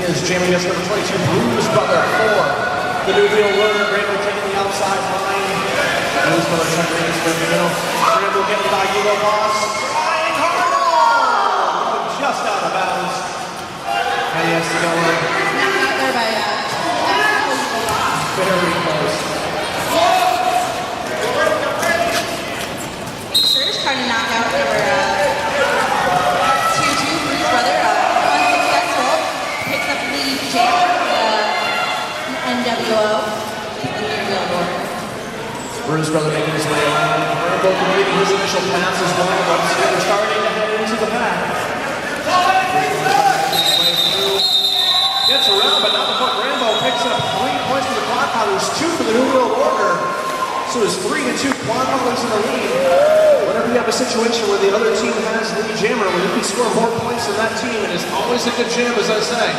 is jamming against number 22, Blues Brother for the New Wheel Learner. Granville taking the outside line. Blues Brother checking in the middle. Granville getting by Eagle Boss. Flying hard! Just out of bounds. And he has to go in. Not there by very close. Sure is trying to knock out number 2-2, Blues Brother. Unsuccessful. Picks up the lead jam NWO. Bruce Brother making his way around. Granville completing his initial pass as well. They're starting to head into the pack. Gets around, but not before Granville picks up 3 points for the Quadfathers, 2 for the New World Order. So it's 3-2 Quadfathers in the lead. Whenever you have a situation where the other team has the jammer, when you can score more points than that team, it is always a good jam, as I say.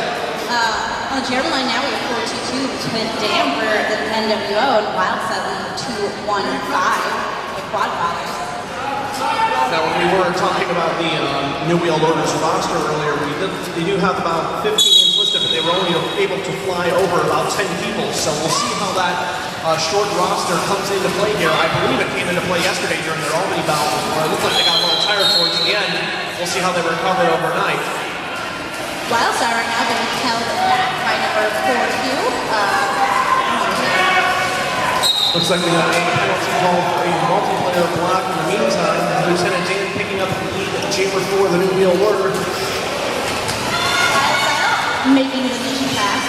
On the jammer line now, we have 4-2-2 between Dam for the NWO and Wildset lead 2-1-5 the Quadfathers. Now, when we were talking about the New Wheel Orders roster earlier, they do have about 15 names listed, but they were only able to fly over about 10 people. So we'll see how that short roster comes into play here. I believe it came into play yesterday during their Albany bout. It looked like they got a little tired towards the end. We'll see how they recover overnight. Wildset right now being held back by number 4-2. Looks like we got a penalty call for a multiplayer block in the meantime. Lieutenant Dan picking up the lead at Chamber 4, the New Wheel Order. Making the lead pass.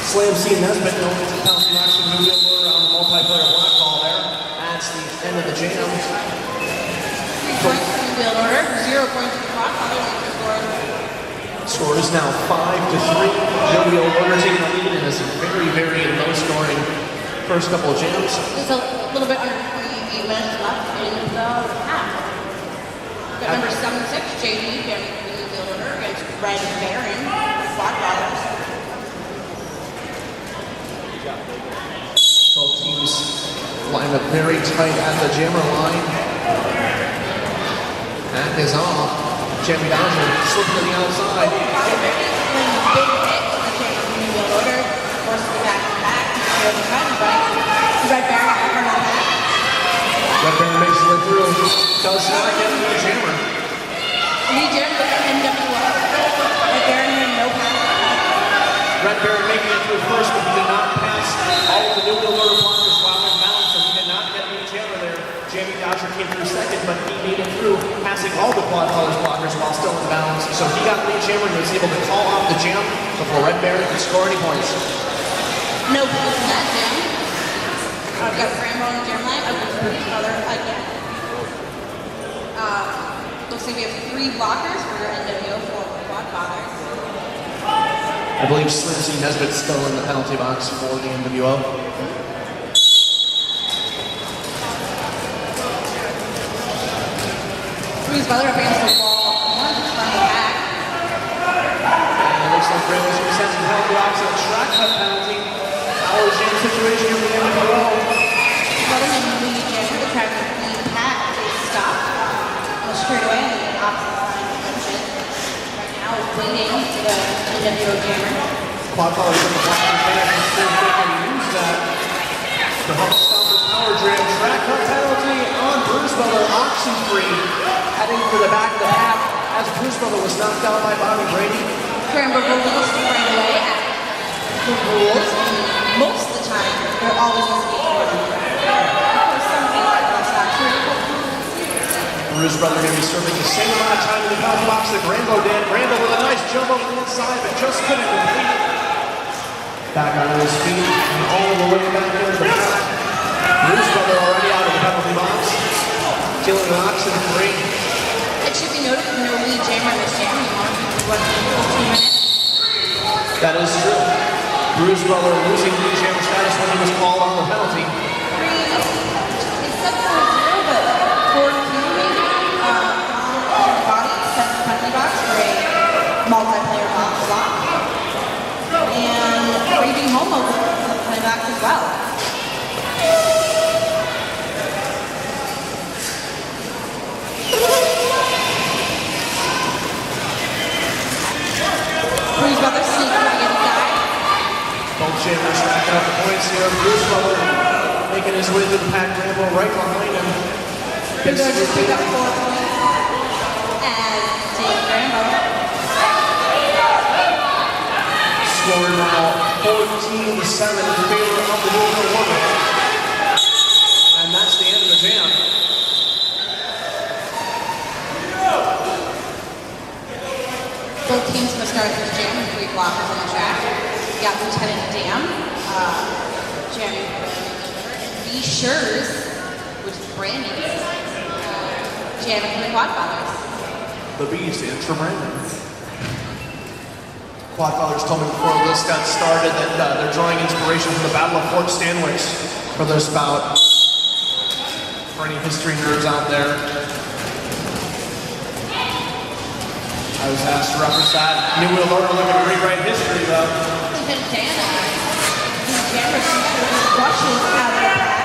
Slam C. Nesbitt going into the penalty box for the New Wheel Order on the multiplayer block call there. That's the end of the jam. 3 points for the New Wheel Order, 0 points for the Quadfathers. Score is now 5-3. New Wheel Order taking the lead in this very, very low scoring first couple of jams. There's a little bit under 28 minutes left in the half. Got number 7-6, JD, getting the New Wheel Order against Red Baron, Quadfathers. Both teams lined up very tight at the jammer line. That is off. Jamie Dodger slipping to the outside. Big hit to the jammer from New Wheel Order. Forces it back to back. Red Baron in front of the back. Red Baron makes his way through. Does not get the jammer. Lead jammer with NWO. Red Baron had no pass. Red Baron making it through first, but he did not pass all of the New Wheel Order blockers while in bounds, so he did not get the jammer there. Jamie Dodger came through second, but he made it through, passing all the Quadfathers blockers while still in bounds. So he got the jammer and was able to call off the jam before Red Baron could score any points. No points in that jam. I've got Rambo on the jam line. I've got Bruce Brother again. Looks like we have 3 blockers for NWO for Quadfathers. I believe Slim C. Nesbitt's still in the penalty box for the NWO. Bruce Brother up against the wall. One from the back. And it looks like Granville's going to send some penalty box and a track cut penalty. Our jam situation here with the NWO. Brother and the lead jammer, the track with the pack is stopped. Goes straight away on the opposite side of the benches. Right now, waiting for the NWO jammer. Quadfathers in the block and still they can use that to help stop the power jam. Track cut penalty on Bruce Brother, oxy free. Heading for the back of the pack as Bruce Brother was knocked out by Bobby Brady. Scramble released right away at the rules. Most of the time, they're always going to be for some cases, that's not true. Bruce Brother going to be serving the same amount of time in the penalty box that Granville did. Granville with a nice jump over the inside, but just couldn't complete it. Back on his feet and all the way back into the pack. Bruce Brother already out of the penalty box. Dealing with oxen free. It should be noted that no lead jammer in this jam anymore. What, 15 minutes? That is true. Bruce Brother losing lead jammer status when he was called on the penalty. They said 4-0, but 4-2 maybe. Body sent the penalty box for a multiplayer block. And Raving Homo was the penalty box as well. racking up the points here. Bruce Butler making his way through the pack. Rambo right behind him. Big Dog just picked up 4 points as Jake Rambo. Scoring now 14-7 in favor of the New York Order. And that's the end of the jam. Both teams will start this jam with 3 blockers on the track. We got Lieutenant Dam, jamming for B. Schurz, which is Brandon, jamming for the Quadfathers. The B stands for Brandon. Quadfathers told me before this got started that they're drawing inspiration from the Battle of Fort Stanwix for this bout. For any history nerds out there. I was asked to reference that. New Wheel Loader looking to rewrite history though. Lieutenant Dan, these jammers rushes out of the pack,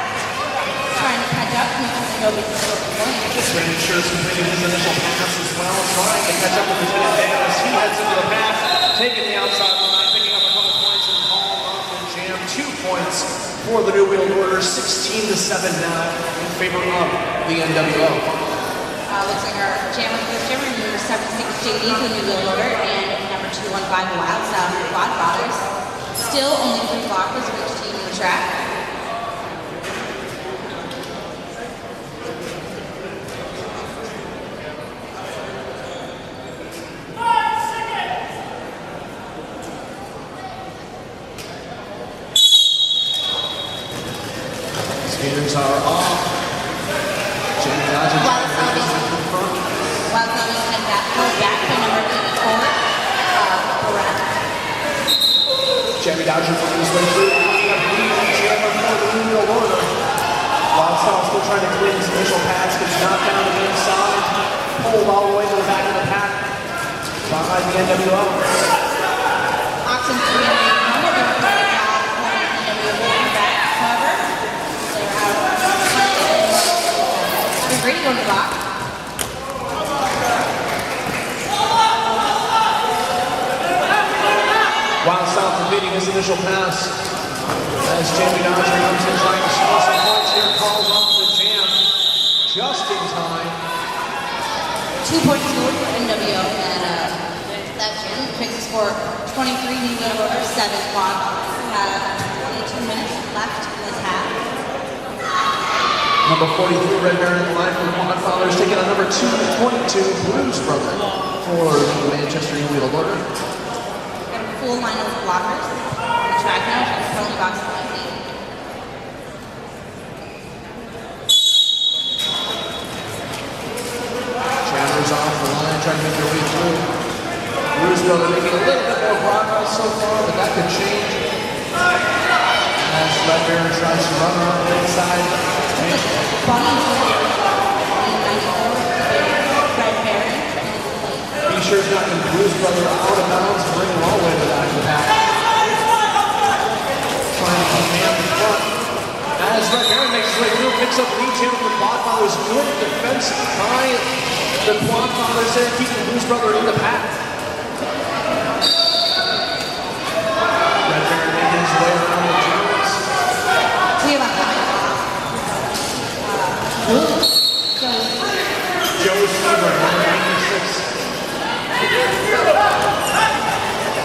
trying to catch up, making nobody's score points. Brandon Schurz completing his initial pass as well, trying to catch up with Lieutenant Dan as he heads into the pack, taking the outside line, picking up a couple points and calling off the jam. 2 points for the New Wheel Order, 16-7 now in favor of the NWO. Looks like our jammer for this jammer, number 76 JD for the New Wheel Loader, and number 215 Wild Style for the Quadfathers. Still only 3 blockers for each team on the track. Skaters are off. Jamie Dodger. Wild Style had that pull back by number 84, Barat. Jamie Dodger working his way through. Looking up the jammer for the New Wheel Order. Wild Style still trying to clean his initial pass, gets knocked down to the inside. Pulled all the way to the back of the pack by the NWO. Oxen's 3 and 8 number, they're playing the NWO back. However, they're out. Having Brady going to the box. Wild Style completing his initial pass as Jamie Dodger comes in trying to score some points here, calls off the jam just in time. 2 points scored for NWO, and that jam picks the score 23 New Wheel Order, 7 Quad. We have 22 minutes left in this half. Number 43, Red Baron in line for the Quadfathers, taking on number 222, Blues Brother for the Manchester New Wheel Order. Full line of blockers on the track now, and the penalty box is empty. Jammers off the line, trying to make their way through. Blues Brother making a little bit more progress so far, but that could change as Red Baron tries to run around the inside. Bunny's in 94, Red Baron. Be sure it's not going to Blues Brother out of bounds, bring him all the way to the back of the pack. Trying to keep man in front. As Red Baron makes his way through, picks up lead channel for the Quadfathers. Good defense by the Quadfathers there, keeping Blues Brother in the pack. Red Baron making his way around the Jones. We have a high Joe Seaver, number 96.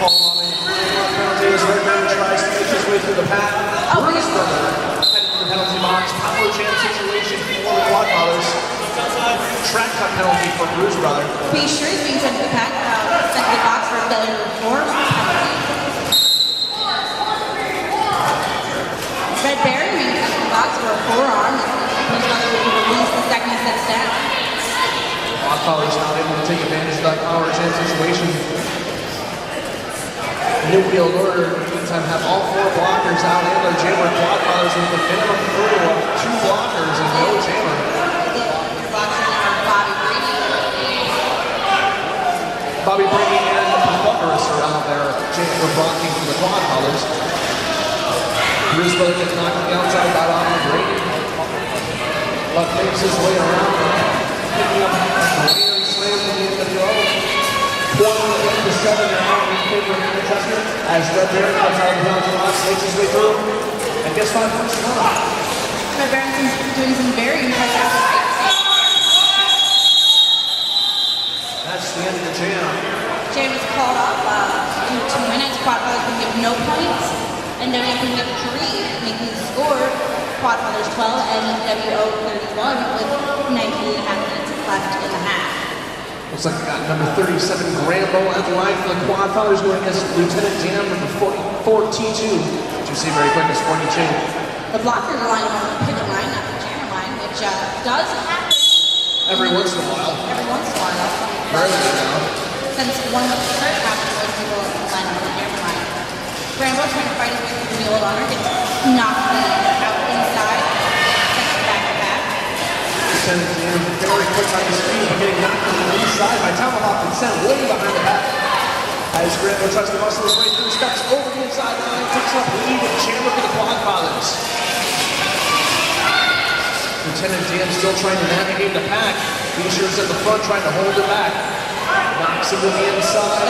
Paul Lally, penalty as Red Baron tries to make his way through the pack. Bruce Brother heading to the penalty box. Power jam situation for the Quadfathers. Track cut penalty for Bruce Brother. Be sure he's being sent to the pack, sent to the box for a failure to reform penalty. Red Baron being sent to the box for a forearm. Bruce Brother will release the second he sets down. Quadfathers not able to take advantage of that power jam situation. New Wheel Order, in the meantime, have all 4 blockers out and their jammer. Quadfathers with a minimum crew of 2 blockers and no jammer. Your boxer now, Bobby Brady. Bobby Brady and Quadfathers are out there jammer blocking for the Quadfathers. Bruce Brother gets knocked to the outside by Bobby Brady. Left makes his way around. Picking up a slam from the NWO. 28-7 now. favor of Manchester as Red Baron comes out of the penalty box, makes his way through, and gets 5 points to go. Red Baron's doing some very impressive fights. That's the end of the jam. Jam is called off due to 2 minutes. Quadfathers can give no points, and WO can give 3, making the score Quadfathers 12 and WO 31 with 19.5 minutes left in the half. Looks like we got number 37 Grambo at the line for the Quadfathers going against Lieutenant Jam, number 44 T2. Which you see very quick is 42. The blockers are lined up on the pivot line, not the jammer line, which does happen Every once in a while. every once in a while. Rarely now. Since one of the first happens when people line up on the jammer line. Grambo trying to fight his way through the old honor, gets knocked out inside, sets it back to back. Lieutenant Jam very quick on his feet, but getting knocked on the inside by Tomahawk and sent way behind the back. As Grambo tries to muscle his way through, steps over the inside line, takes up lead and chamber for the Quadfathers. Lieutenant Jam still trying to navigate the pack. Beesher's at the front trying to hold it back. Knocks him to the inside.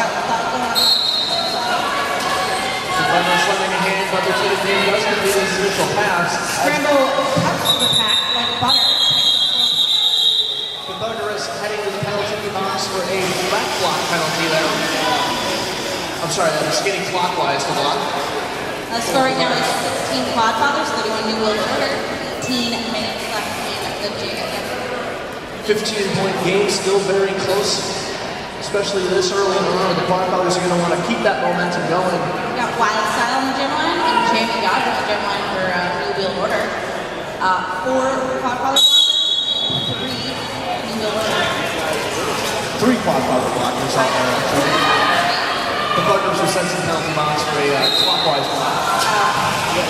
Defender's lending a hand, but Lieutenant Jam does complete his initial pass. Grambo cuts the pack like butter. Pythagoras heading to the penalty box for a back block penalty there. I'm sorry, I'm skating clockwise to block. The score right now is 16 Quadfathers, 31 New World Order, 18 minutes left in the jam. 15-point game, still very close, especially this early on. The Quadfathers are going to want to keep that momentum going. We got Wild Style on the gym line and Jamie Dodge on the gym line for New World Order. 4 Quadfathers, 3 New World Order. 3 Quadfather blockers out there, actually. The Pythagoras were sent to the penalty box for a clockwise block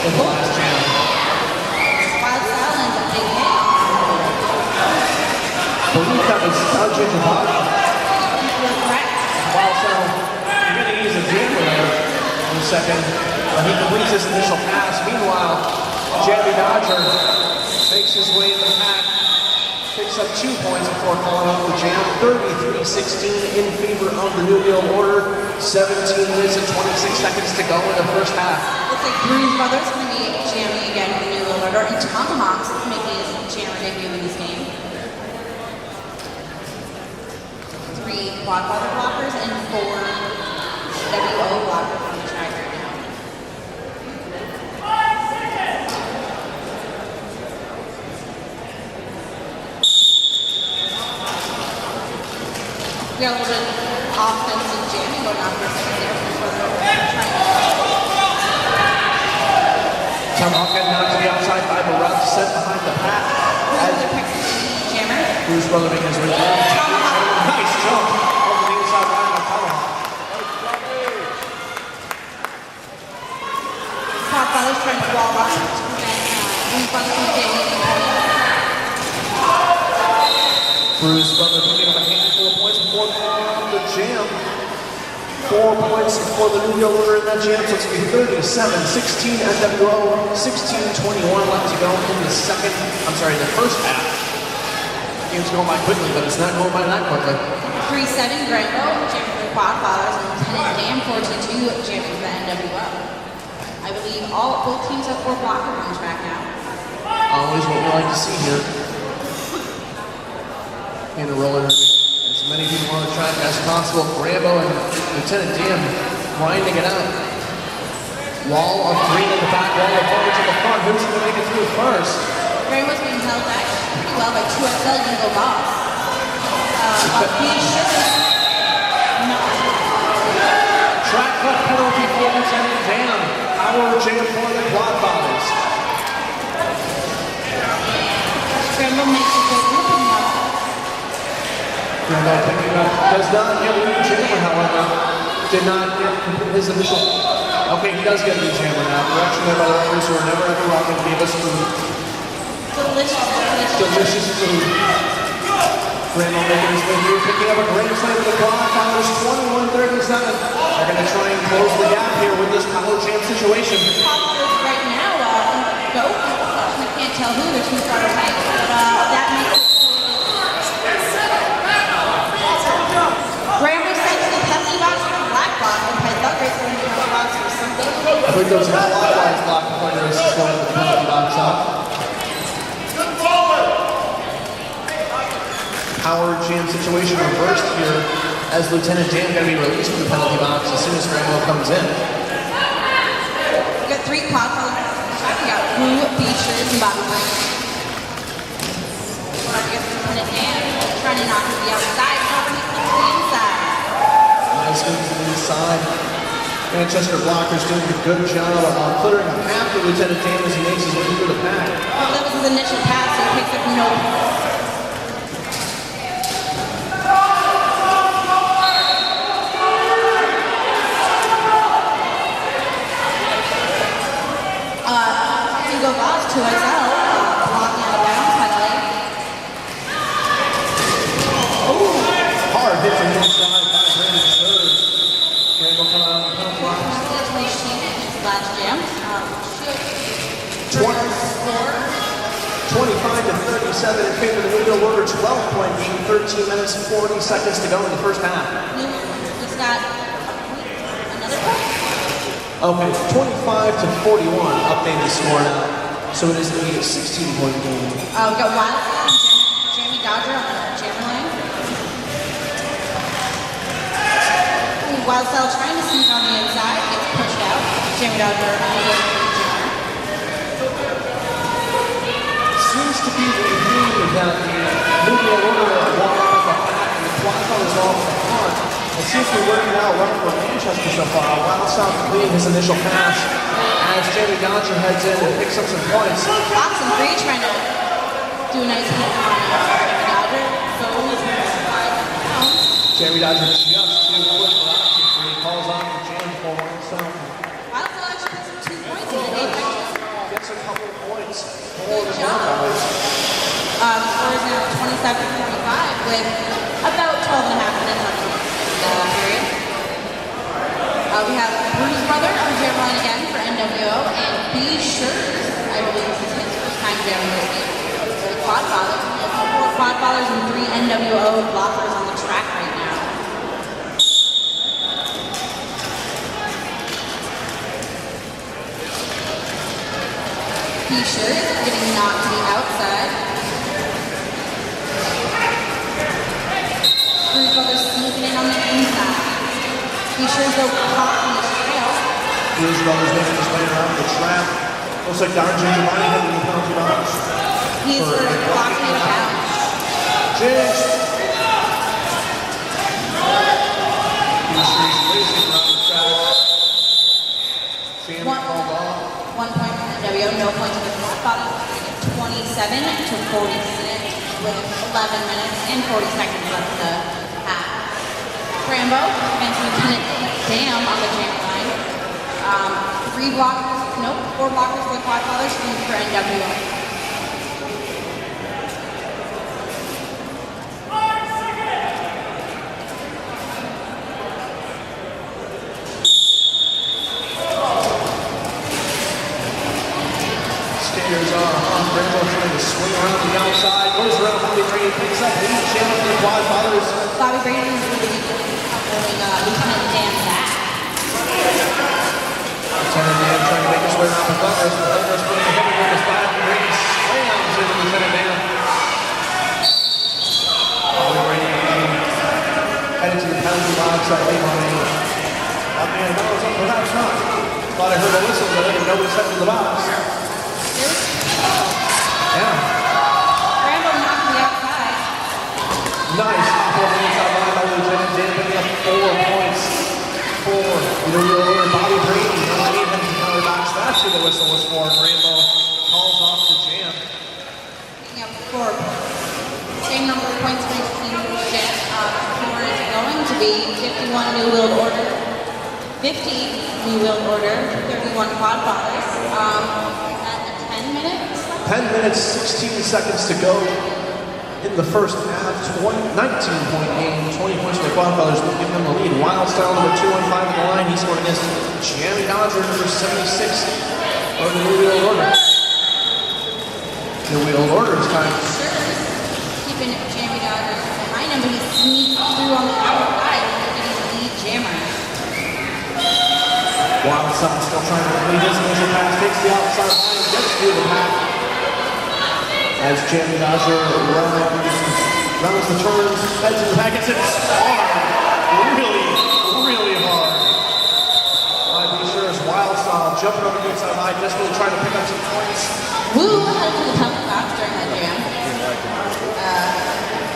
in the last jam. Wild Style and a big hit. I believe that was Sergeant Javada. You're correct. Wild Style, you're going to use a jammer there in a second. He completes his initial pass. Meanwhile, Jamie Dodger makes his way in the pack. Picks up 2 points before calling off the jam. 33-16 in favor of the New World Order. 17 minutes and 26 seconds to go in the first half. Looks like Bruce Brothers going to be jamming again for New World Order, and Tomahawks making his jammer debut in this game. 3 Quadfather blockers and 4 WO blockers on the track right now. We got a little bit of offensive jamming going on for a second there before they're trying to. Tomahawk heading out to the outside by the ref, set behind the pack. As a pick jammer. Bruce Brother making his way down. Nice jump over the inside line by Tomahawk. Quadfathers trying to wall up to prevent Bruce Brothers from getting any points. Bruce Brother picking up a handful of points before the jam. 4 points for the New World Order in that jam, so it's going to be 37, 16 NWO, 16-21 left to go in the first half. Game's going by quickly, but it's not going by that quickly. 3-7 Grambo, jamming for the Quadfathers, and Lieutenant Dan 42 jamming for the NWO. I believe both teams have 4 blockers on the track now. Always what we like to see here. In a roller derby. As many people on the track as possible. Grambo and Lieutenant Dan grinding it out. Wall of 3 in the back, wall of 4 to the front. Who's going to make it through first? Grambo's being held back pretty well by 2XL Dingo Boss. But he should not. Track cut penalty for Lieutenant Dan. Our jam for the Quadfathers. Grambo makes it go ripping now. Grambo picking up. Does not get a new jammer, however. Did not get his initial. Okay, he does get a new jammer now. Direction there by the referees who are never ever rocking gave us food. Delicious food. Grambo making his way through, picking up a grand slam for the Quadfathers, 21-37. They're going to try and close the gap here with this power jam situation. Quadfathers right now, go. I can't tell who they're too far away, but that makes it. Grambo sent to the penalty box for the black block, and believe there was a clockwise block before there was going to the penalty box out. Power jam situation reversed here as Lieutenant Dan going to be released from the penalty box as soon as Rambo comes in. We got 3 Quadfathers. We got Blue, Beachers, and Bobby Brink. Lieutenant Dan trying to knock it to the outside. However, he clicks to the inside. Nice move to the inside. Manchester blockers doing a good job of clearing a path to Lieutenant Dan as he makes his way through the pack. Well, that was his initial pass, so he picks up no points. To Isel, blocking out of bounds penalty. Oh, hard hit from the inside by Brandon Schurz. Campbell coming out of the penalty box. Last jam. 25 to 37 in favor of the New York Order. 12-point game, 13 minutes, 40 seconds to go in the first half. Just got another point. Okay, 25 to 41, updated score now. So it is going to be a 16-point game. We got Wildstyle and Jamie Dodger on the jammer line. Wildstyle trying to sneak on the inside, gets pushed out. Jamie Dodger on the jammer. Seems to be the theme that the New York Order will walk up at the back and the Quadfathers off the front. It seems to be working out well for Manchester so far. Wildstyle completing his initial pass. As Jamie Dodger heads in and picks up some points. Fox and Free trying to do a nice hit on Jamie Dodger. So only 5 pounds. Jamie Dodger just too quick for option three. He calls on the jam for himself. Wildstyle actually puts up 2 points in the 8 matches. Gets a couple of points. Good job. The score is now 27-45 with about 12 and a half minutes on the period. We have Bruce Brother on the jam line again for NWO, and B. Schurz, I believe this is his first time jamming this game, for the Quadfathers. We have 4 Quadfathers and 3 NWO blockers on the track right now. B. Schurz getting knocked to the outside. Bruce Brother sneaking in on the inside. Be sure to go caught in the trail. Bruce Brothers making his way around the trap. Looks like Darjan Giovanni heading to the penalty box. He's blocking it out. James. He's racing around the track. Sam called off. 1 point for NWO, no points for the Quadfathers. 27 to 46 with 11 minutes and 40 seconds left in the half. Rambo against Lieutenant Dam on the jam line. 4 blockers for the Quadfathers, 3 for NWO. Skaters are on. Rambo trying to swing around the outside. Goes around Bobby Brady, picks up lead jam for the Quadfathers. Bobby Brady is really holding Lieutenant Dan back. Lieutenant Dan trying to make his way around the Thunders. The Thunders putting a heavy on his back and Brady slams into Lieutenant Dan. Bobby Brady headed to the penalty box at late on a perhaps not. Thought I heard a whistle, but nobody's headed to the box. Yeah. Rambo knocked the outside. Nice. On the inside line by Lieutenant Dan, picking up 4 points for New York. Bobby Brady underneath him to the penalty box. That's who the whistle was for. Rambo calls off the jam. Picking up 4 points. Same number of points for each team in the jam. Score is going to be 51 New World Order, 50 New World Order, 31 Quadfathers. At 10 minutes? 10 minutes, 16 seconds to go in the first half. 19-point game, 20 points for the Quadfathers, giving them the lead. Wildstyle number 215 on the line. He scored against Jamie Dodger, number 76 of the New World Order. New World Order is time. Keeping Jamie Dodger behind him, but he sneaks through on the outside and getting the lead jammer. Wildstyle Wild still trying to lead his initial pass, takes the outside line, gets through the pack. As Jamie Dodger rounds the turns, heads in the pack, it's hard. Really hard. Be sure is Wild Style jumping over the inside line, desperately trying to pick up some points. Woo headed to the penalty box during that jam.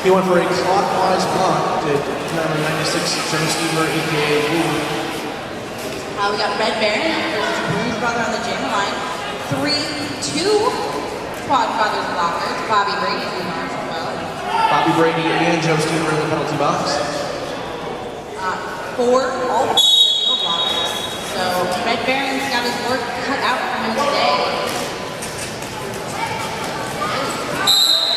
He went for a clockwise block, did number 96, Joe Stever, a.k.a. Woo. We got Red Baron versus Bruce Brother on the jam line. 3-2 Quadfathers blockers, Bobby Brady and Mars as well. Bobby Brady and Joe Stever in the penalty box. 4 all blockers. So Red Baron's got his work cut out for him today.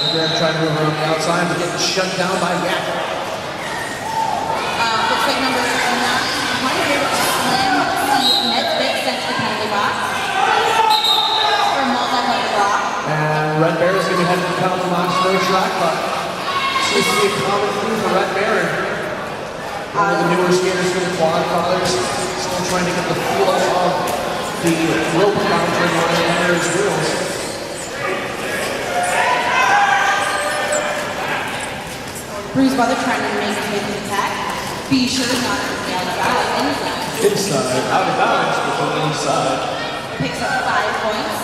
Red Baron trying to move around the outside, but getting shut down by Yak. Looks like number 900, Slim Nesbitt sent to the penalty box for multi-player block. And Red Baron is going to be heading to the penalty box for a shot clock. Seems to be a common theme for Red Baron. One of the newer skaters for the Quadfathers, still trying to get the feel of the rope boundary under his wheels. Bruce Brother trying to make his way to the attack. Be sure not to fail the foul inside. Out of bounds, but on the inside. Picks up 5 points.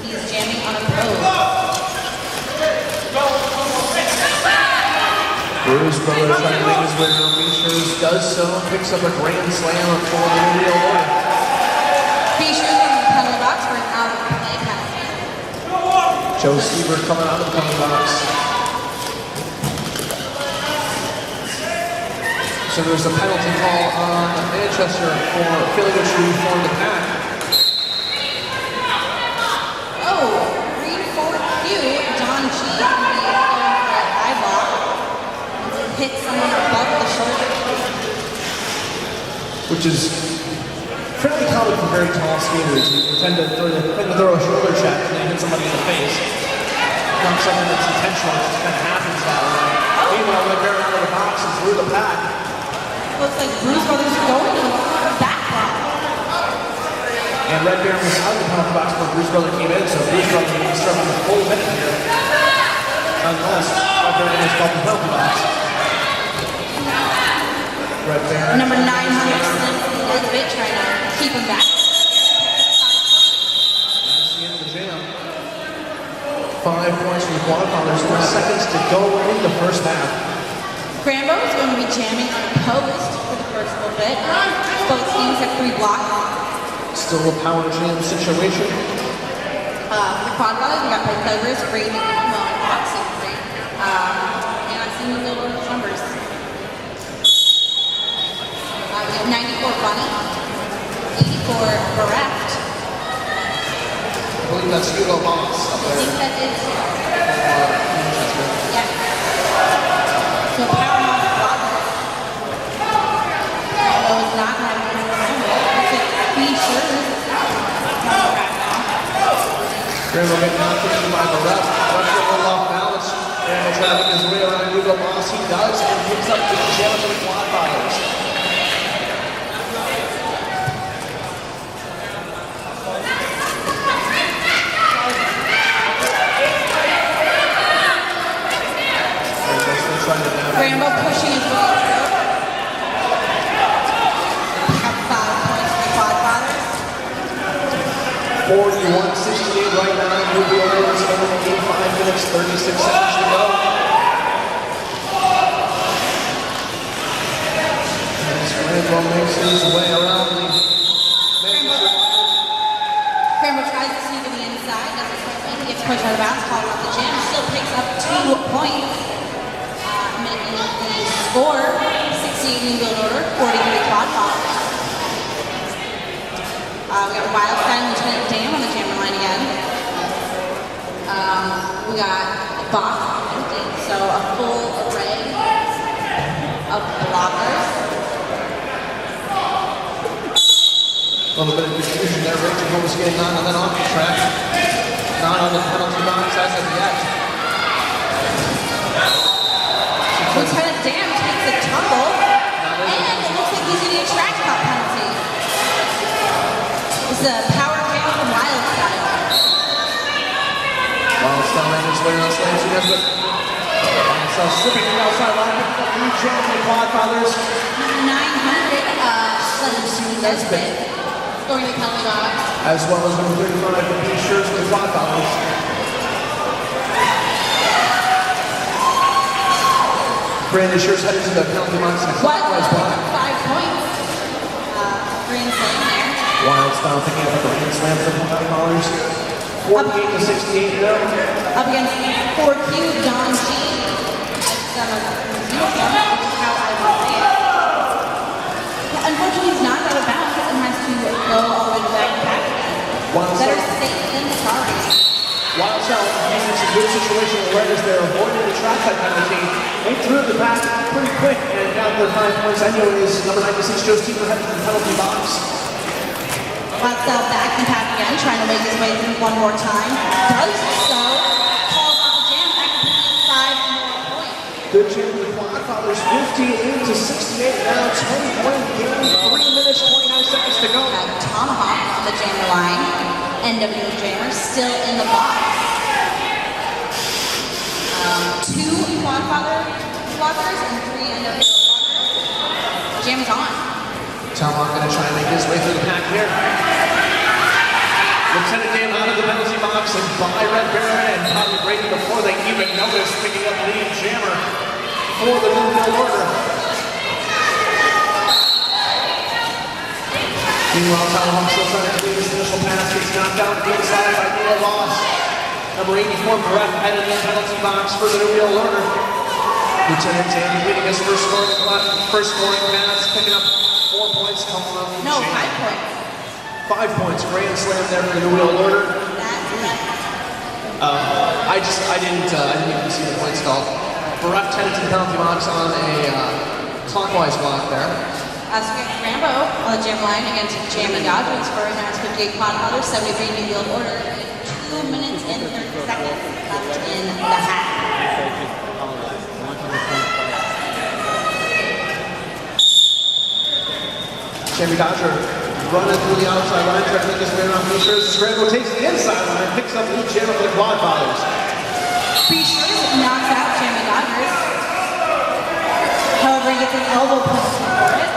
He's jamming on a pose. Bruce Brother trying to make his way around Beechers, does so, picks up a grand slam for the New Wheel Order. Beechers on the penalty box for an out of play penalty. Joe Stever coming out of the penalty box. So there's a penalty call on Manchester for failure to form the pack. Oh, green for Q, John G. Going for an eye block. Hit someone above the shoulder. Which is fairly common for very tall skaters. You tend to throw a shoulder check and then hit somebody in the face. Not something that's intentional, it just kind of happens that way. Meanwhile, Red Baron out of the box and through the pack. Looks like Bruce Brothers going to the back block. And Red Baron was out of the penalty box before Bruce Brother came in, so Bruce Brother will be starting a full minute here. Unless Red Baron is called the penalty box. Red Baron. Number 900, Slim Nesbitt trying to keep him back. That's the end of the jam. 5 points from the Quadfathers, 4 seconds to go in the first half. Grambo is going to be jamming on the post for the first little bit. Both teams have 3 blocks. Still a power jam situation. For the Quadfathers, we got Pythagoras, Brady, Moan, Oxy, and I've seen the little numbers. We have 94 Bunny, 84 Bereft. I believe that's Hugo Boss up I there. think that is, Manchester. yeah. So powerhouse blocker. Grambo is not having a time. Looks like Be Sure is Grambo getting knocked into by the left. Left a little off balance. Grambo trying to make his way around Hugo Boss. He does, and picks up the jam for the Quadfathers. Grambo pushing his way through. Got 5 points for the Quadfathers. 41-68 right now. New Wheel Order is going 5 minutes, 36 seconds to go. As Grambo makes his way around the Manchester. Grambo tries to sneak to the inside, doesn't quite make it, gets pushed out of bounds, called off the jam, still picks up 2 points. Making the score 68 New Wheel Order, 43 Quadfathers. We got Wild Style and Lieutenant Dan on the jammer line again. We got Box empty, so a full array of blockers. A little bit of confusion there. Rachel what was getting on and then off the track. Not on the penalty box as of yet. Lieutenant Dan takes a tumble, and it looks like he's going to get trapped. waiting on Slade. She does it. So slipping to the outside line. New jam from the Quadfathers. 900, Nesbitt. Going to the penalty box. As well as number 35, the B-shirts for the Quadfathers. Brandon Shears headed to the penalty box in a clockwise block. 5 points. Grand slam there. Wild style picking up a grand slam for the Quadfathers. 48 to 68 now. Up against 4Q, Don G. How I would say it. Unfortunately, he's not out of bounds and has to go all the way to the back pack again. Better safe than sorry. Wild style using some good situational awareness there, avoiding the track type penalty. They threw the pass pretty quick and got their 5 points. Anyways, number 96, Joe Steeper headed to the penalty box. Wild style back and pack again, trying to make his way through one more time. Does so. Calls off the jam. That completes 5 more points. Good jam for the Quadfathers, 58 to 68 now, 20-point game, 3 minutes, 29 seconds to go. Tomahawk on the jammer line. NW jammer still in the box. 2 Quadfathers and 3 NW blockers. Jam is on. Tomahawk going to try and make his way through the pack here. Lieutenant Dan out of the penalty box and by Red Baron and Tommy Brady before they even notice, picking up lead jammer for the New World Order. Meanwhile, Tomahawk still trying to complete his initial pass, gets knocked out inside by Neil Voss. Number 84, Brett headed in the penalty box for the New World Order. Lieutenant Dan completing his first scoring pass, picking up 4 points coming off the No, jam. 5 points. 5 points, grand slam there for the New World Order. I didn't even see the points called. Bereft headed to the penalty box on a clockwise block there. As we have Rambo on the jam line against Jamie Dodgers for a 58 Quadfathers, 73 New World Order. 2 minutes and 30 seconds left in the half. Jamie Dodger running through the outside line, trying to make his way around B-Shirts. Scramble takes the inside line and picks up lead jammer for the Quadfathers. B-Shirts knocks out Jamie Dodgers. However, he gets an elbow punch for it.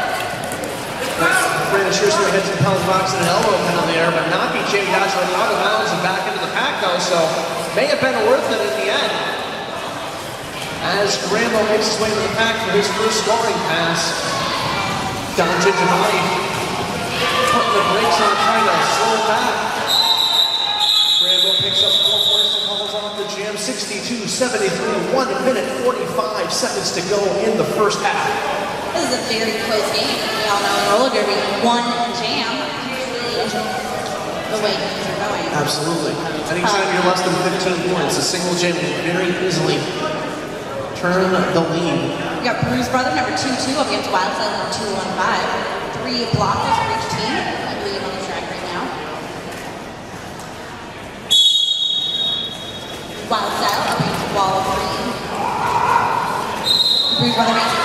Brandon Shears heads to the penalty box and an elbow penalty there, but knocking Jamie Dodger out of bounds and back into the pack though, so may have been worth it in the end. As Rambo makes his way to the pack for his first scoring pass, Don Giovanni putting the brakes on, trying to slow him back. Rambo picks up 4 points and calls off the jam, 62-73, 1 minute 45 seconds to go in the first half. This is a very close game. We all know in roller derby, 1 jam usually the way things are going. Absolutely. Anytime you're less than 15 points, a single jam can very easily turn the lead. We got Bruce Brother, number 2-2, up against Wildstyle, number 2-1-5. 3 blockers for each team, I believe, on the track right now. Wildstyle up against Wall of Green. Bruce Brother makes 3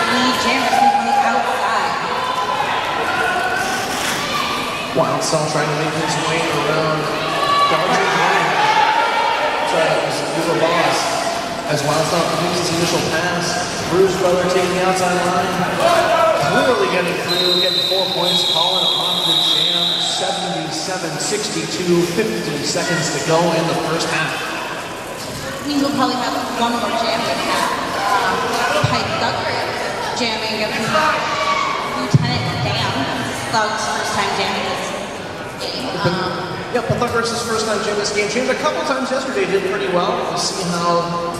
jammers on the outside. Wildstyle trying to make his way around Dodger's line. Sorry, that was Uber Boss. As Wildstyle completes his initial pass, Bruce Brother taking the outside line, clearly getting through, getting 4 points, calling off the jam, 77-62, 50 seconds to go in the first half. Means we'll probably have 1 more jam in the half. Pike Thugger jamming against Lieutenant Dan. Thug's first time jamming this game. Yeah, but Thugger's his first time jamming this game. Jammed a couple times yesterday, did pretty well. We'll see how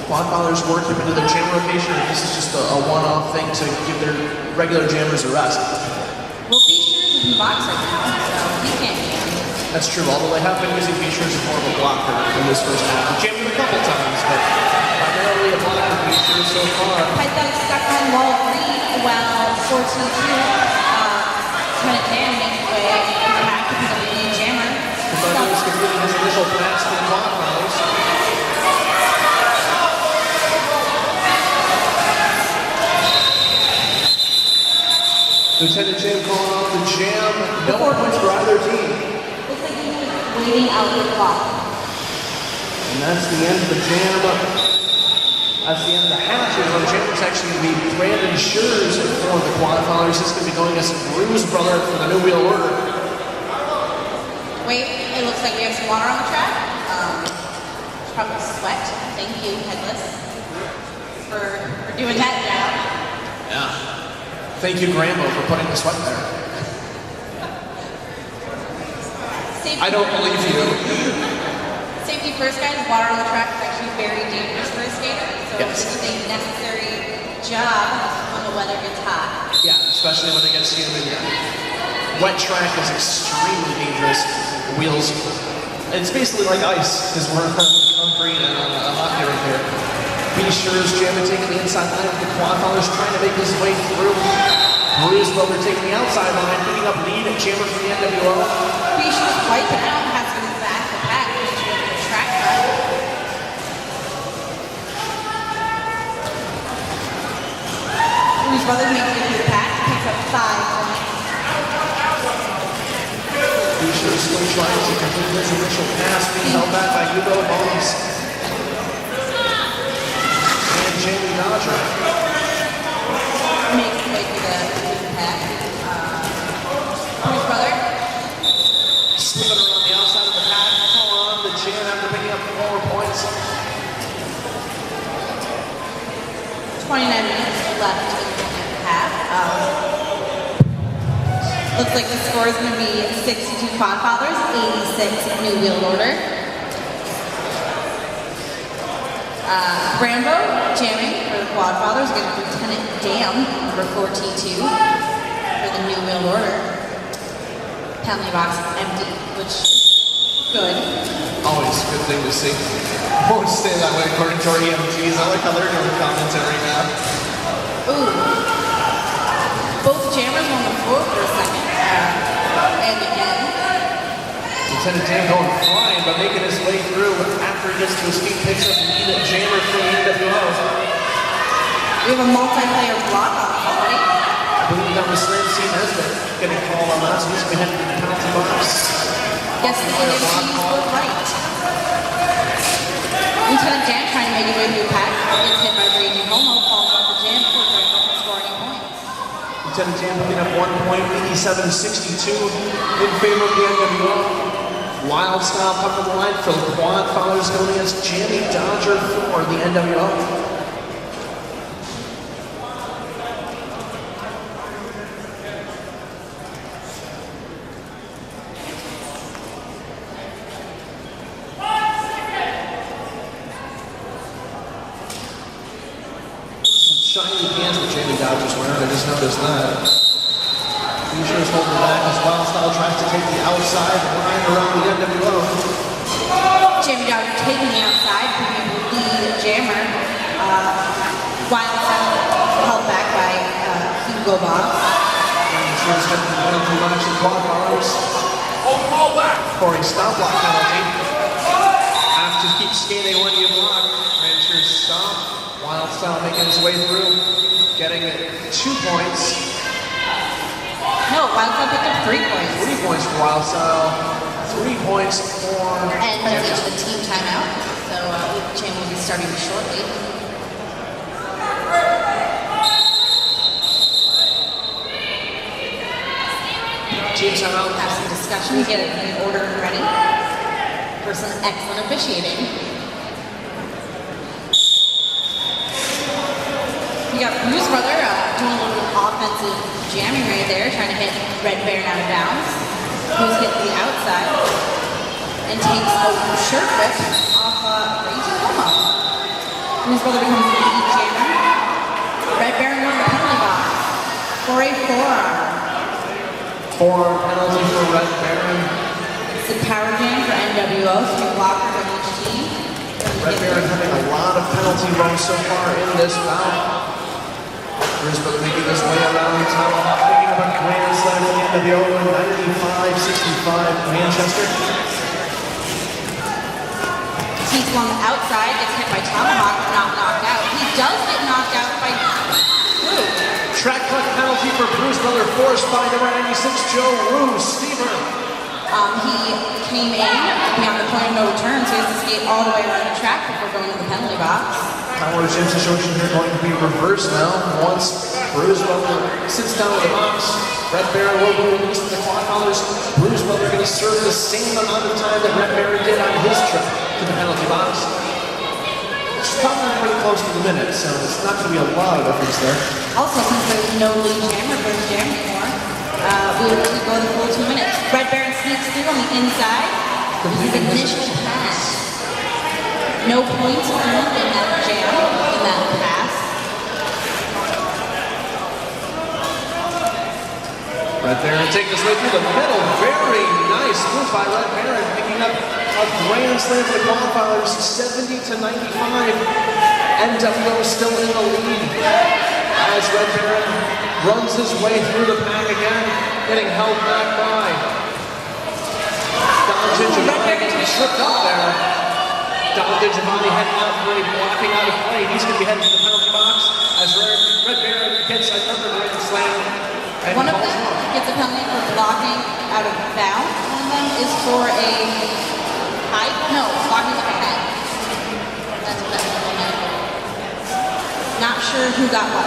Quadfathers work him into their jam rotation, or this is just a one-off thing to give their regular jammers a rest. Well, B-Shirts is in the box right now, so he can't jam. That's true, although they have been using B-Shirts as more of a blocker in this first half. They jammed him a couple times, but primarily a blocker for B-Shirts so far. Pike Thug stuck on Wall of Green while 4-2-2, Lieutenant Dan makes his way back to the lead jammer. Thugger is completing his initial pass for the Quadfathers. Lieutenant Jam calling off the jam. No points for either team. Looks like he was waiting out the clock. that's the end of the jam. That's the end of the half. The jammer's actually going to be Brandon Schurz for the Quadfathers. He's going to be going against Bruce Brother for the New Wheel Order. Wait, it looks like we have some water on the track. Probably sweat. Thank you, Headless, for doing that job. Yeah. Thank you, Grambo, for putting the sweat there. I don't believe you. Safety first, guys. Water on the track is actually very dangerous for a skater. So Yes. this is a necessary job when the weather gets hot. Yeah, especially when it gets humid. Wet track is extremely dangerous. Wheels, it's basically like ice because we're on concrete and a hockey right here. B. Schurz jamming, taking the inside line of the Quadfathers, trying to make his way through. Bruce Brother taking the outside line, picking up lead at jammer for the NWO. B. Schurz wiping out, has to move back the pack, which is the track cut. Bruce Brother making it through the pack, picks up 5 points. B. Schurz still trying to complete his initial pass, being held back by Hugo Bones. And Jamie Dodger. Makes his way through the pack. Bruce Brother. Slipping around the outside of the pack, pull on the jam after picking up 4 points. 29 minutes left in the half. Looks like the score is going to be 62 Quadfathers, 86 New Wheel Order. Rambo jamming for the Quadfathers against Lieutenant Dam, number 4T2 for the New Wheel Order. Penalty box empty, which is good. Always a good thing to see. Won't stay that way according to our EMTs. I like how they're doing commentary now. Ooh. Both jammers on the floor for a second. And again. Lieutenant Dan going flying, but making his way through after he gets to his feet, picks up lead at jammer for the NWO. We have a multiplayer block on already. I believe that was Slam C. Nesbitt getting called on that, so he's going to head to the penalty box. Yes, the EMTs were right. Lieutenant Dan trying to make his way through the pack. Gets hit by Raging Homo, falls off the jam before Rambo can score any points. Lieutenant Dan picking up 1 point, 87-62 in favor of the NWO. Wild style puck on the line for the Quadfathers going against Jamie Dodger for the NWO. Shiny pants that Jamie Dodger's wearing, I just noticed that. Schurz holding back as Wild Style tries to take the outside line around the NWO. Jamie Dodger taking the outside, bringing the lead jammer. Wild Style held back by Hugo Boss. Schurz heading to the penalty box and Quadfathers for a stop block penalty. Have to keep skating when you block. Schurz stop. Wild Style making his way through, getting 2 points. No, Wild Style picked up 3 points. 3 points for Wild Style, 3 points for And that's just the team timeout. So Jam will be starting shortly. Team timeout. Have some discussion, get an order ready for some excellent officiating. We got Bruce Brother doing a little bit of offensive jamming right there, trying to hit Red Baron out of bounds. Bruce hits the outside and takes a shirt rip off Raging Homo. Bruce Brother becomes the lead jammer. Red Baron going to the penalty box for a forearm. Forearm penalty for Red Baron. It's a power jam for NWO, 3 blockers on each team. Red Baron having a lot of penalty runs so far in this bout. Bruce Brother making his way around the Tomahawk, picking up a grand slam for the NWO in 95-65 Manchester. He's on the outside, gets hit by Tomahawk, not knocked out. He does get knocked out by Drew. Track cut penalty for Bruce Brother, forced by number 96, Joe Rue Stever. He came in beyond the point of no return, so he has to skate all the way around the track before going to the penalty box. Power gym situation here going to be reversed now. Once Bruce Butler sits down in the box, Red Baron will be released to the Quadfathers. Bruce Butler going to serve the same amount of time that Red Baron did on his trip to the penalty box. It's probably pretty close to the minute, so it's not going to be a lot of difference there. Also, since there's no lead jam or first jam anymore, we will go the full 2 minutes. Red Baron sneaks through on the inside. His initial pass. No points earned in that jam, in that pass. Red Baron taking his way through the middle. Very nice move by Red Baron, picking up a grand slam for the Quadfathers, 70-95. NWO still in the lead as Red Baron runs his way through the pack again, getting held back by Don Giovanni, getting tripped up there. Don Giovanni heading out for a blocking out of play. He's going to be heading to the penalty box as Red Baron gets another grand slam. And one of them gets a penalty for blocking out of bounds. One of them is for a height. No, blocking with a head. That's what that's called. Not sure who got what.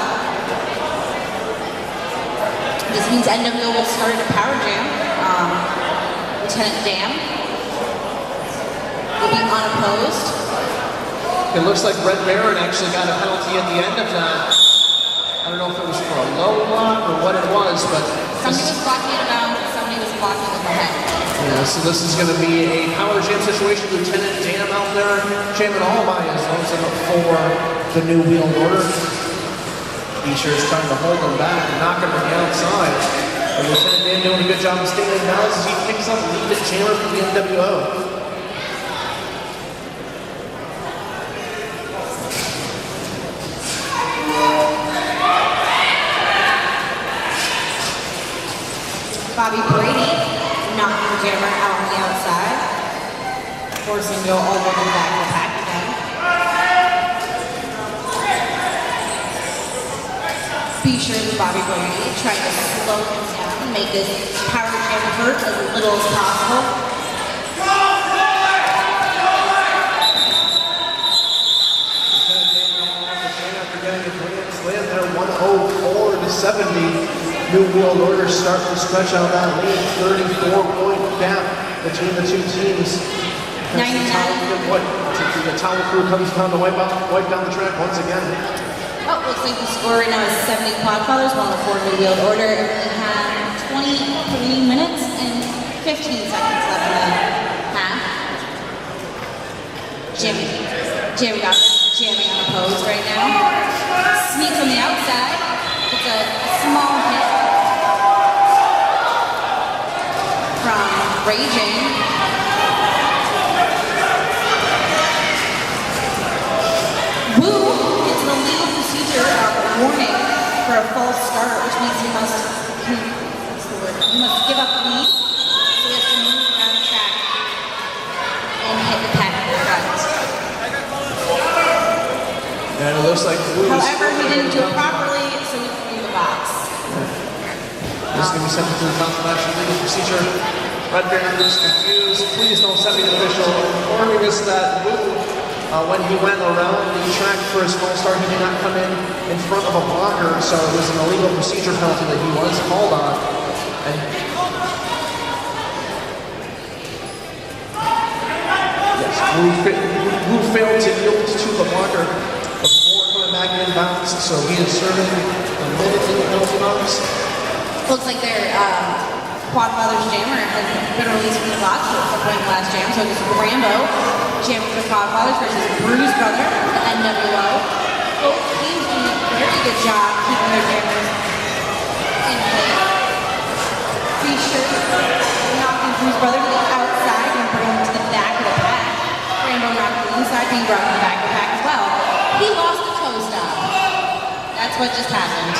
This means NWO will start a power jam. Lieutenant Dam will be unopposed. It looks like Red Baron actually got a penalty at the end of that. I don't know if it was for a low block or what it was, but somebody was blocking it around, somebody was blocking with their head. Yeah, so this is going to be a power jam situation. Lieutenant Dam out there jamming all by his own for the New Wheel Order. Beecher is trying to hold him back and knock him to the outside. And Lieutenant Dan doing a good job of staying in balance as he picks up lead at jammer from the NWO. Bobby Brady knocking the jammer out on the outside, forcing him to go all the way to the back of the pack again. Be sure that Bobby Brady trying to slow him down and make this power jam hurt as little as possible. After getting a grand slam there, 104-70. New World Order start to stretch out that lead, 34-point gap between the two teams. 99. The Tower Crew comes down to wipe down the track once again. Oh, looks like the score right now is 70 Quadfathers, 104 New World Order. And we have 23 minutes and 15 seconds left in the half. Jimmy got jamming on the pose right now. Sneaks on the outside. It's a small hit from Raging. Woo gets an illegal procedure warning for a false start, which means he must give up lead. So he has to move around the track and hit the pack in the front. And it looks like however, he didn't do it properly, so he threw the box. This is going to be sent to the confirmation legal procedure. Red Baron is confused. Please don't send me an official informing us that when he went around the track for his false start, he did not come in front of a blocker, so it was an illegal procedure penalty that he was called on. And yes, Wu failed to yield to the blocker before coming back in bounds, so he is serving a minute in the penalty box. Looks like their Quadfathers jammer has been released from the box for playing the last jam. So it's Rambo jamming for the Quadfathers versus Bruce Brother, the NWO. Both teams doing a very good job keeping their jammers in place. Be sure knocking Bruce Brother to the outside and bring him to the back of the pack. Rambo knocking the inside, being brought to the back of the pack as well. He lost the toe stop. That's what just happened.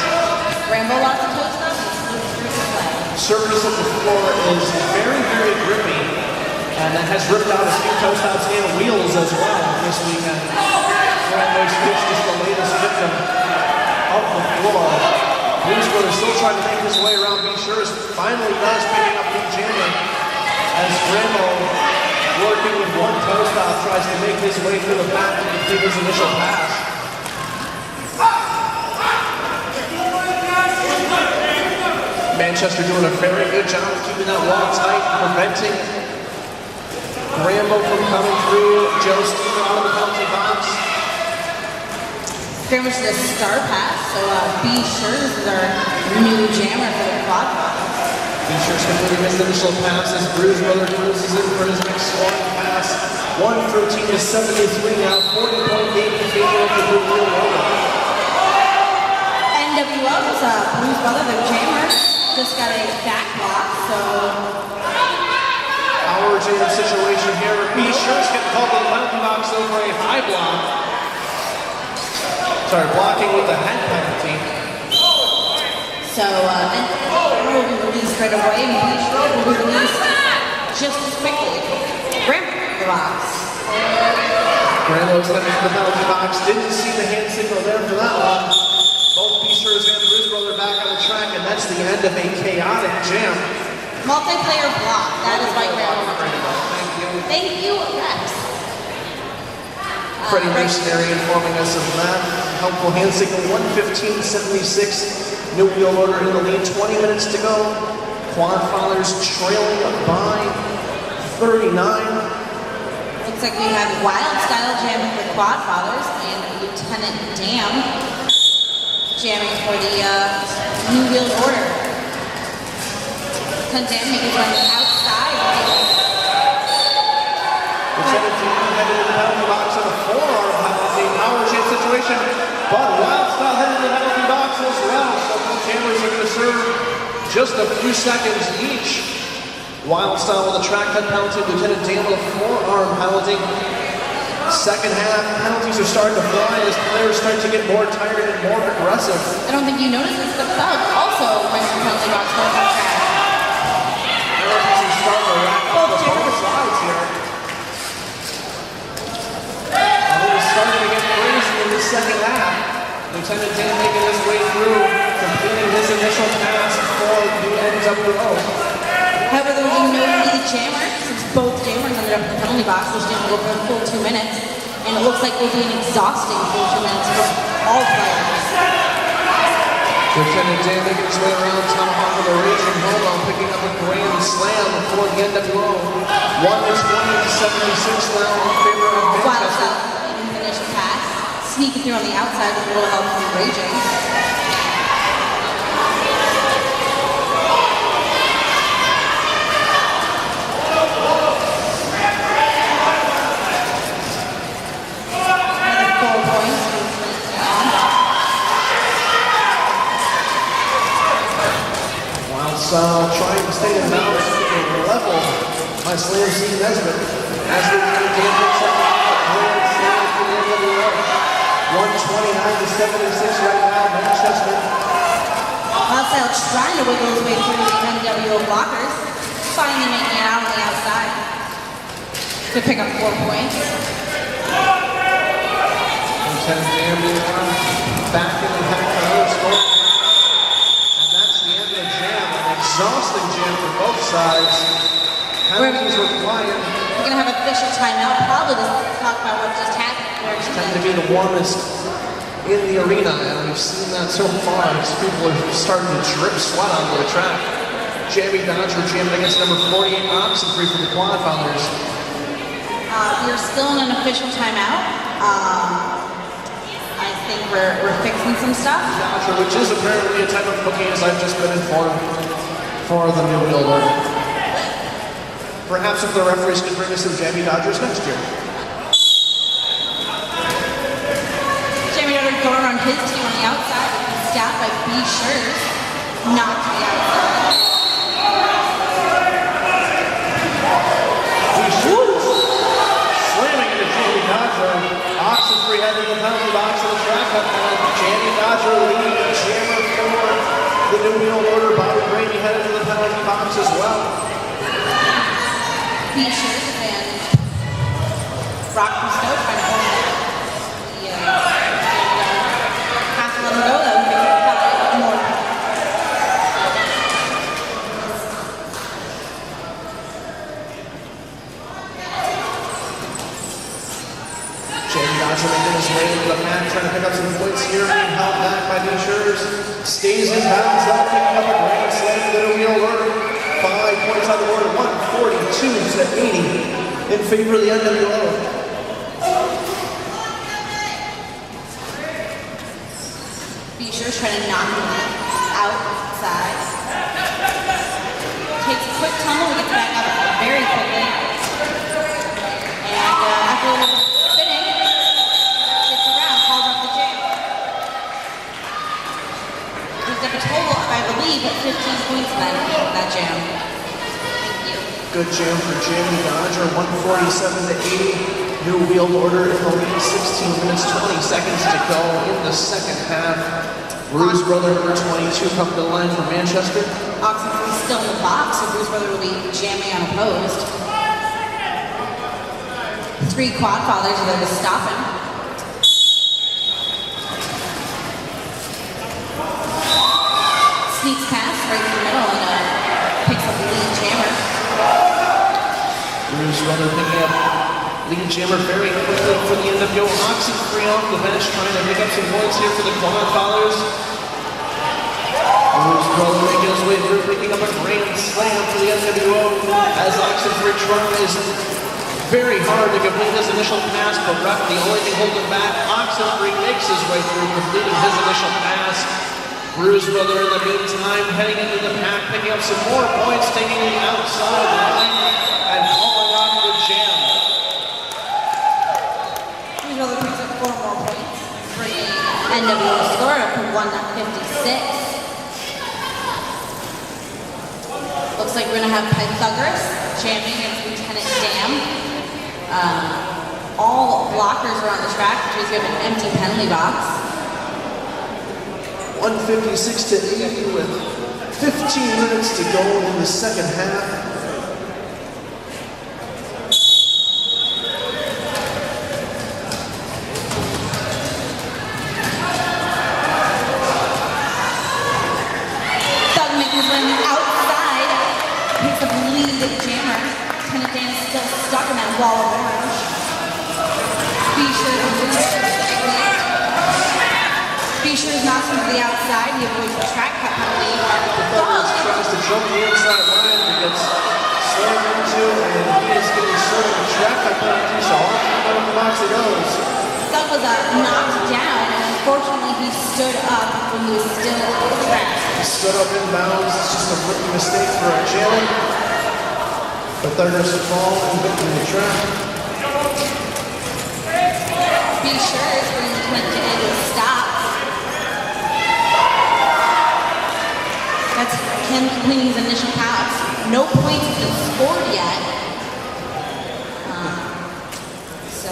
Rambo lost the toe stop. Surface of the floor is very, very grippy, and that has ripped out a few toe stops and wheels as well this weekend. Rambo's Fish is the latest victim of the floor. Bruce Brother still trying to make his way around. Be sure is finally does picking up Big Jammer. as Grimo, working with one toe stop, tries to make his way through the back to complete his initial pass. Manchester doing a very good job of keeping that wall tight, preventing Rambo from coming through. Joe Stever out of the penalty box. Very much the star pass, so B. Schurz is our new jammer for the Quadfathers. B. Schurz completing his initial pass as Bruce Brother closes in for his next scoring pass. 113-73 now, 40-point game in favor of the New Wheel Loader. NWO's Bruce Brother, the jammer, just got a back block, so Our jam situation here. B. Schurz getting called to the penalty box over a high block. Sorry, blocking with the head penalty. So, and will be released right away, and B. Schurz will be released just as quickly. Rambo in the box. Rambo stepping to the penalty box. Didn't see the hand signal there for that one. Both B. Schurz and Bruce Brother back on the track, and that's the end of a chaotic jam. Multiplayer block. That is by Rambo. Thank you, Rex. Freddie Mercenary informing us of that. Helpful hand signal, 115-76. New Wheel Loader in the lead, 20 minutes to go. Quadfathers trailing by 39. Looks like we have Wild Style jamming for Quadfathers and Lieutenant Dam jamming for the New Wheel Order. Lieutenant Dam making it on the outside. Lieutenant Dam headed to the penalty box on a forearm penalty. Power chance situation, but Wild Style headed to the penalty box as well. So both jammers are going to serve just a few seconds each. Wild Style with a track cut penalty, Lieutenant Dan with a forearm penalty. Second half, penalties are starting to fly as players start to get more tired and more aggressive. I don't think you noticed this, but Thug also went to the penalty box for the track. Penalties are starting to rack up on both sides here. It's starting to get crazy in the second half. Lieutenant Dan making his way through, completing his initial pass for the NWO. However, there was no lead jammer since both jammers ended up in the penalty box, which didn't go for a full 2 minutes. And it looks like it will be an exhausting full 2 minutes for all players. Lieutenant Dan making his way around Tomahawk with a raging home run, picking up a grand slam for the NWO. 120-76 now in favor of Wild Manchester. Style in the initial pass, sneaking through on the outside with a little help from Raging. Trying to stay in balance and level by Slam C. Nesbitt. As we begin to check grand slam for the NWO. 129-76 right now, Manchester. Wild Style trying to wiggle his way through the NWO blockers, finally making it out on the outside to pick up 4 points. Lieutenant Dan back in the pack for another score. Exhausting jam for both sides. Penalties were flying. We're going to have official timeout, probably to talk about what just happened. It's tend to be the warmest in the arena, and we've seen that so far as people are starting to drip sweat onto the track. Jamie Dodger jamming against number 48 Oxenfree for the Quadfathers. We're still in an official timeout. I think we're fixing some stuff. Dodger, which is apparently a type of cookie, as I've just been informed, for the New Wheel Loader. Perhaps if the referees could bring us some Jamie Dodgers next year. Jamie Dodger going on his team on the outside, staffed by B. Schurz, not to the outside. B. Schurz slamming into Jamie Dodger. Oxenfree heading to the penalty box of the track up now. Jamie Dodger leading the jammer for the New Wheel Loader. Bobby Brady headed to the penalty box as well. B. Schurz and Rock from Stoke trying to hold the half let him go though. He makes it 5 more. some points here, being held back by Beechers. Stays in bounds, now picking up a grand slam for the New Wheel Order. 5 points on the board, 142-80 in favor of the NWO. Beecher's trying to knock him outside. Takes a quick tumble, gets back up very quickly. And after a little spinning, gets around, calls off the jam. He's got a total of, I believe, 15 points in that jam. Thank you. Good jam for Jamie Dodger, 147-80. New Wheel Order in the lead, 16 minutes, 20 seconds to go in the second half. Bruce Brother, number 22, coming to the line from Manchester. Oxenfree still in the box, so Bruce Brother will be jamming unopposed. 3 Quadfathers are there to stop him. Sneaks past right in the middle and picks up the lead jammer. Bruce Brother picking up lead jammer very quickly for the NWO. Oxenfree off the bench trying to pick up some points here for the Quadfathers. Bruce Brother making his way through, picking up a grand slam for the NWO as Oxenfree tries very hard to complete his initial pass, but Ref, the only thing holding back, Oxenfree makes his way through, completing his initial pass. Bruce Brother in the meantime heading into the pack, picking up some more points, taking the outside line and calling off the jam. Bruce Brother picks up 4 more points, bringing NWO score up to 156. Looks like we're going to have Pythagoras jamming against Lieutenant Dan. All blockers are on the track, which means we have an empty penalty box. 156-80 with 15 minutes to go in the second half. Thug making his way outside. Picks up the lead jammer. Lieutenant Dan is still stuck in that wall of orange. Beecher knocks him to the outside. He avoids the track cut penalty. Pythagoras tries to jump the inside line. He gets slammed into, and he is getting served the track cut penalty. So off the box he goes. Thug was knocked down, and unfortunately he stood up when he was still on the track. He stood up in bounds. It's just a rookie mistake for a jamming. Pythagoras to fall and victim the track. Beecher is going to Lieutenant Dan to stop. That's him completing his initial pass. No points have been scored yet. So,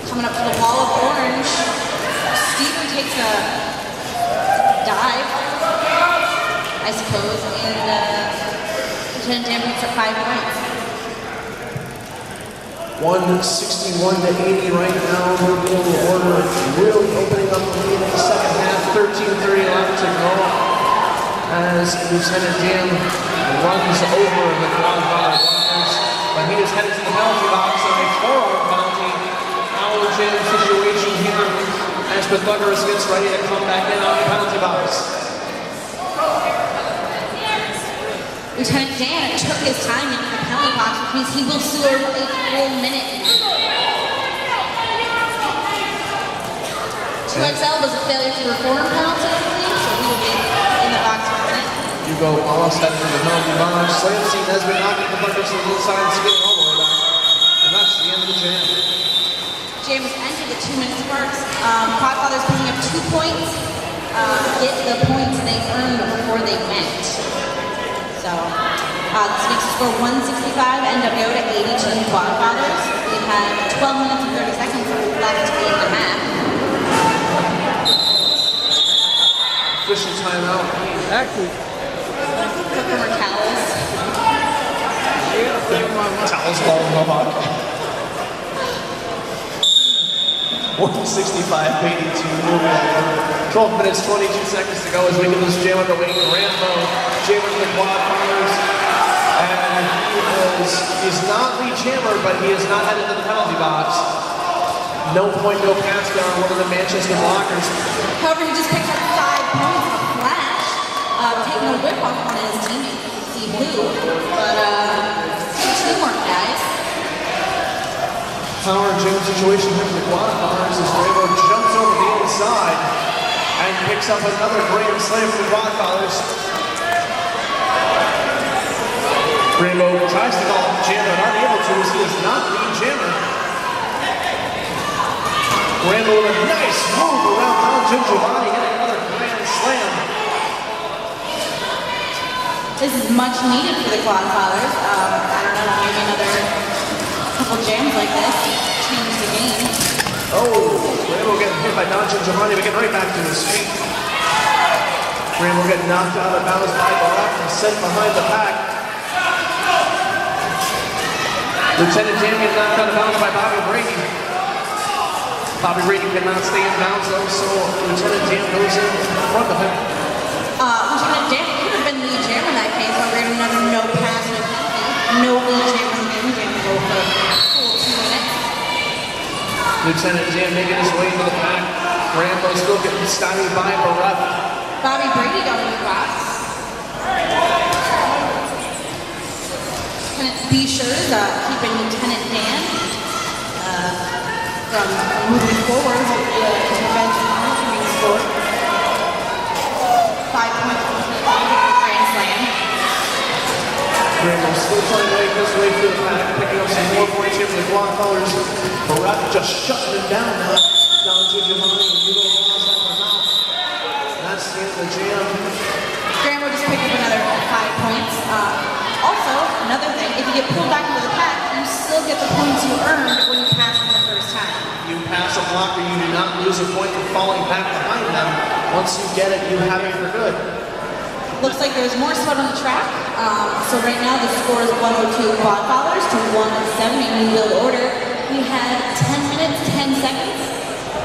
coming up to the wall of orange, Steven takes a dive, I suppose, and Lieutenant Dan picks up 5 points. 161-80 right now. New Wheel Order really opening up the lead in the second half. 13:30 left to go as Lieutenant Dan runs over the Quadfather blockers, but he is headed to the penalty box on a 4-arm penalty. Foul jam situation here as Pythagoras gets ready to come back in on the penalty box. Lieutenant Dan took his time into the penalty box, which means he will serve a full minute. 2XL was a failure to reform penalty, I believe, so he will be in the box for a minute. Hugo Wallace headed to the penalty box. Slamsey has been knocking Pythagoras to the inside and spinning all the way back. And that's the end of the jam. Jam has entered the 2-minute marks. Quadfathers picking up 2 points, get the points they earned before they went. So, this makes the score 165 NWO to 82 Quadfathers. We have 12 minutes and 30 seconds left in the half. Official timeout. Actually, Cooker or towels. towels ball Mohawk. 165-82. 12 minutes, 22 seconds to go as we get this jam underway. Rambo jamming the Quadfathers. And he's not the jammer, but he is not headed to the penalty box. No point, no pass down one of the Manchester blockers. However, he just picked up 5 points in a flash, taking a whip off one of his teammates. See who, but teamwork, guys. Power and jam situation here for the Quadfathers as Rainbow jumps over the inside and picks up another grand slam for the Quadfathers. Rainbow tries to call up Jammer, but unable to as he is not the Jammer. Rainbow with a nice move around Don Giovanni, hitting another grand slam. This is much needed for the Quadfathers. I don't know, maybe another couple jams like this change the game. Oh, Rainbow getting hit by Don Giovanni, but getting right back to his feet. Rainbow getting knocked out of bounds by Barack and sent behind the pack. Lieutenant Dan getting knocked out of bounds by Bobby Brady. Bobby Brady cannot stay in bounds though, so Lieutenant Dan goes in front of him. Lieutenant Dan could have been lead jam in that case, but we're going to another no pass, no penalty. No lead jam in the game. Jam to go for a full 2 minutes. Lieutenant Dan making his way into the pack. Rambo still getting stymied by Barrett. Bobby Brady got in the box. Be sure to keeping Lieutenant Dan from moving forward, hopefully to prevent him from being scored. 5 points for the grand slam. Rambo still trying to make his way through the pack, picking up some more points here for the Quadfathers. Barrett just shutting him down now. Down to Giovanni and Hugo Ross off the mouth. That's the end of the jam. Rambo just picked up another 5 points. Also, another thing, if you get pulled back into the pack, you still get the points you earned when you pass them the first time. You pass a blocker, you do not lose a point for falling back behind them. Once you get it, you have it for good. Looks like there's more sweat on the track. So right now the score is 102 Quadfathers to 170 New World Order. We had 10 minutes, 10 seconds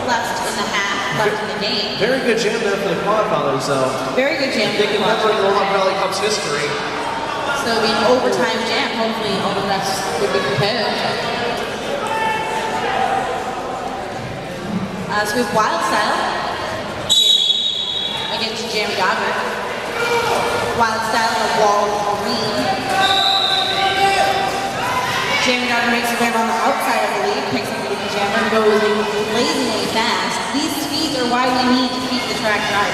left in the half, left in the game. Very good jam there for the Quadfathers, though. Very good jam. They can never in the Long Valley Cup's history. So it'll be an overtime jam. Hopefully all the refs will be prepared. So we have Wild Style jamming against Jamie Dodger. Wild Style on the wall of green. Jamie Dodger makes his way around the outside of the lead, picks up the jammer, and goes blazingly fast. These speeds are why we need to keep the track dry.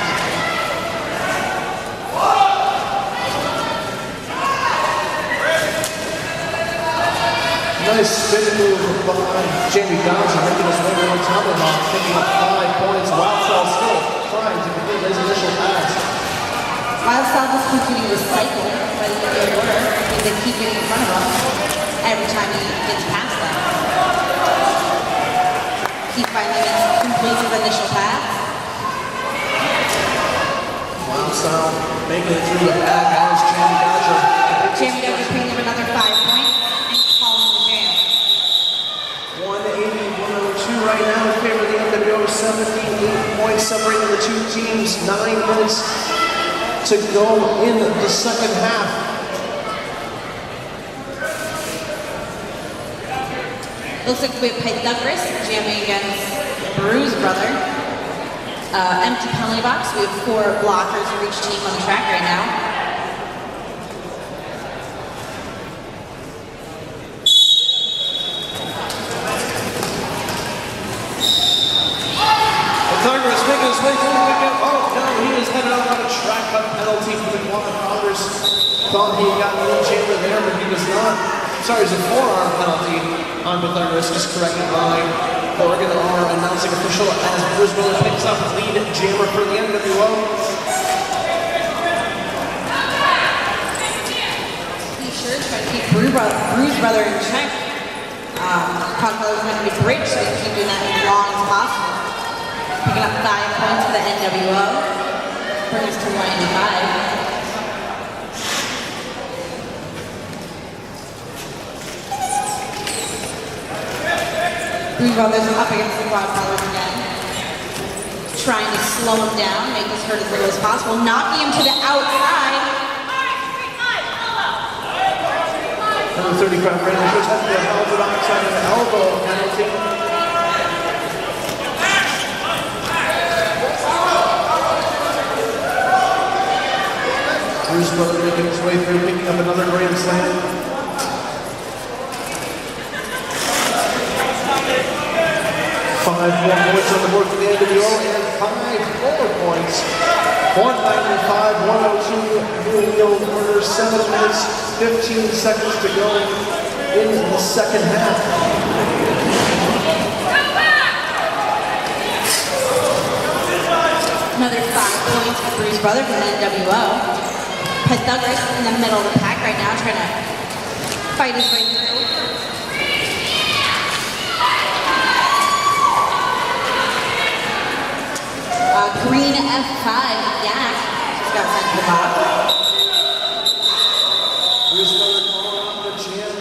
Nice spin move by Jamie Dodger, making his way around Tomahawk, picking up 5 points. Wildstyle still trying to complete his initial pass. Wildstyle just completing the cycle by the end of the order because they keep getting in front of him every time he gets past them. He finally completes his initial pass. Wildstyle making it through the pack as Jamie Dodger. Jamie Dodger picking up another 5 points. 180-102 right now in favor of the NWO, 17 points separating the two teams, 9 minutes to go in the second half. Looks like we have Pythagoras jamming against Bruce brother. Empty penalty box. We have 4 blockers for each team on the track right now. Pythagoras making his way through the wicket. Oh no, he was headed out on a track cut penalty for the Quadfathers. Thought he got a little jammer there, but he was not. Sorry, it was a forearm penalty on Pythagoras, just corrected by Oregon, our announcing official, as Bruce Miller picks up lead jammer for the NWO. He sure trying to keep Bruce brother in check. Quadfathers going to be bridge, so they keep doing that as long as possible. Picking up 5 points for the NWO. Brings us to 185. Bruce Brothers up against the Quadfathers again. Trying to slow him down, make this hurt as little as possible. Knocking him to the outside. Number 35, Brandon Church has to be held to the outside of the elbow penalty. Brother making his way through, picking up another grand slam. 5 more points on the board for the NWO and 5 more points. 195, 102, New Wheel Order, 7 minutes, 15 seconds to go in the second half. Another 5 points for Bruce Brother from the NWO. Quadfathers in the middle of the pack right now, trying to fight his way through. Green F5, Yak, just got sent to the bottom. Bruce Brother calling off the jam,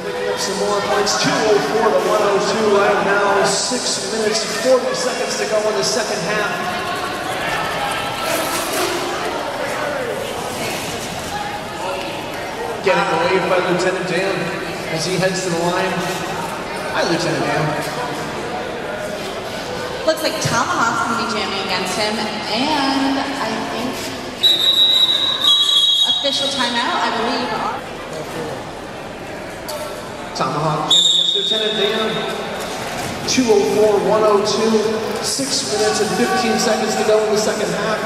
picking up some more points. 204 to 102 right now. 6 minutes, 40 seconds to go in the second half. Getting waved by Lieutenant Dan as he heads to the line. Hi, Lieutenant Dan. Looks like Tomahawk's going to be jamming against him, and I think official timeout, I believe. Tomahawk jamming against Lieutenant Dan. 204, 102, 6 minutes and 15 seconds to go in the second half.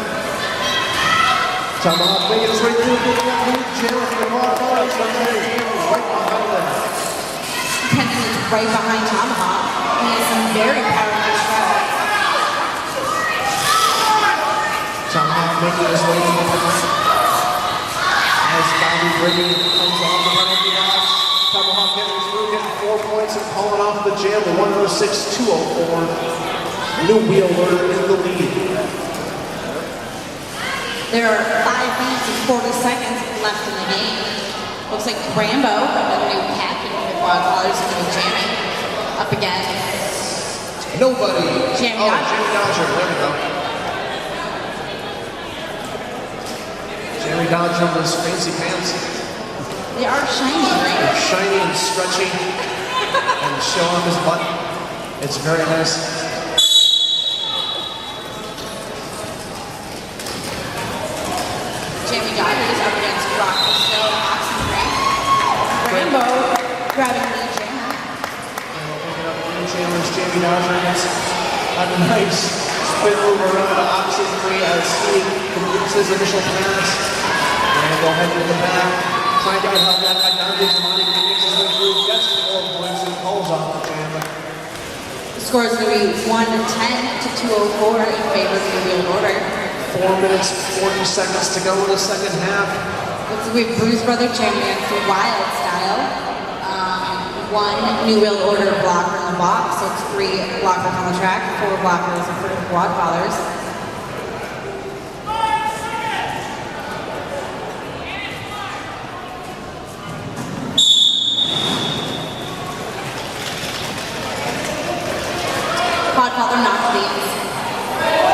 Tomahawk making his way through, picking up the jam for the Quadfathers. Right behind them. Kenton is right behind Tomahawk. He has some very powerful shots. Tomahawk making his way to the pass. As Bobby Brady comes on the penalty box. Tomahawk getting through, getting 4 points and calling off the jam. 106-204. New Wheel Order in the lead. There are 5 minutes and 40 seconds left in the game. Looks like Rambo, the new captain of the Quadfathers, is going to be jamming up again. Nobody. Jamie Dodger. There we go. Jamie Dodger with his fancy pants. They are shiny, right? They're shiny and stretchy and show off his butt. It's very nice. Jamie Dodger is up against Rock Still, Oxenfree. Rambo grabbing the jammer. Picking up the jammers, Jamie Dodger gets a nice spin over around to Oxenfree as he completes his initial pass. Rambo heading to the back, trying to get help that guy down. Monty makes his way through, gets 4 points and calls off the jammer. The score is going to be 110 to 204 in favor of the New Wheel Order. 4 minutes, 40 seconds to go in the second half. Looks like we have Bruce Brother jamming against the Wild Style. 1 New Wheel Order blocker in the box, so it's 3 blockers on the track, 4 blockers for the Quadfathers. Quadfather knocked to the inside.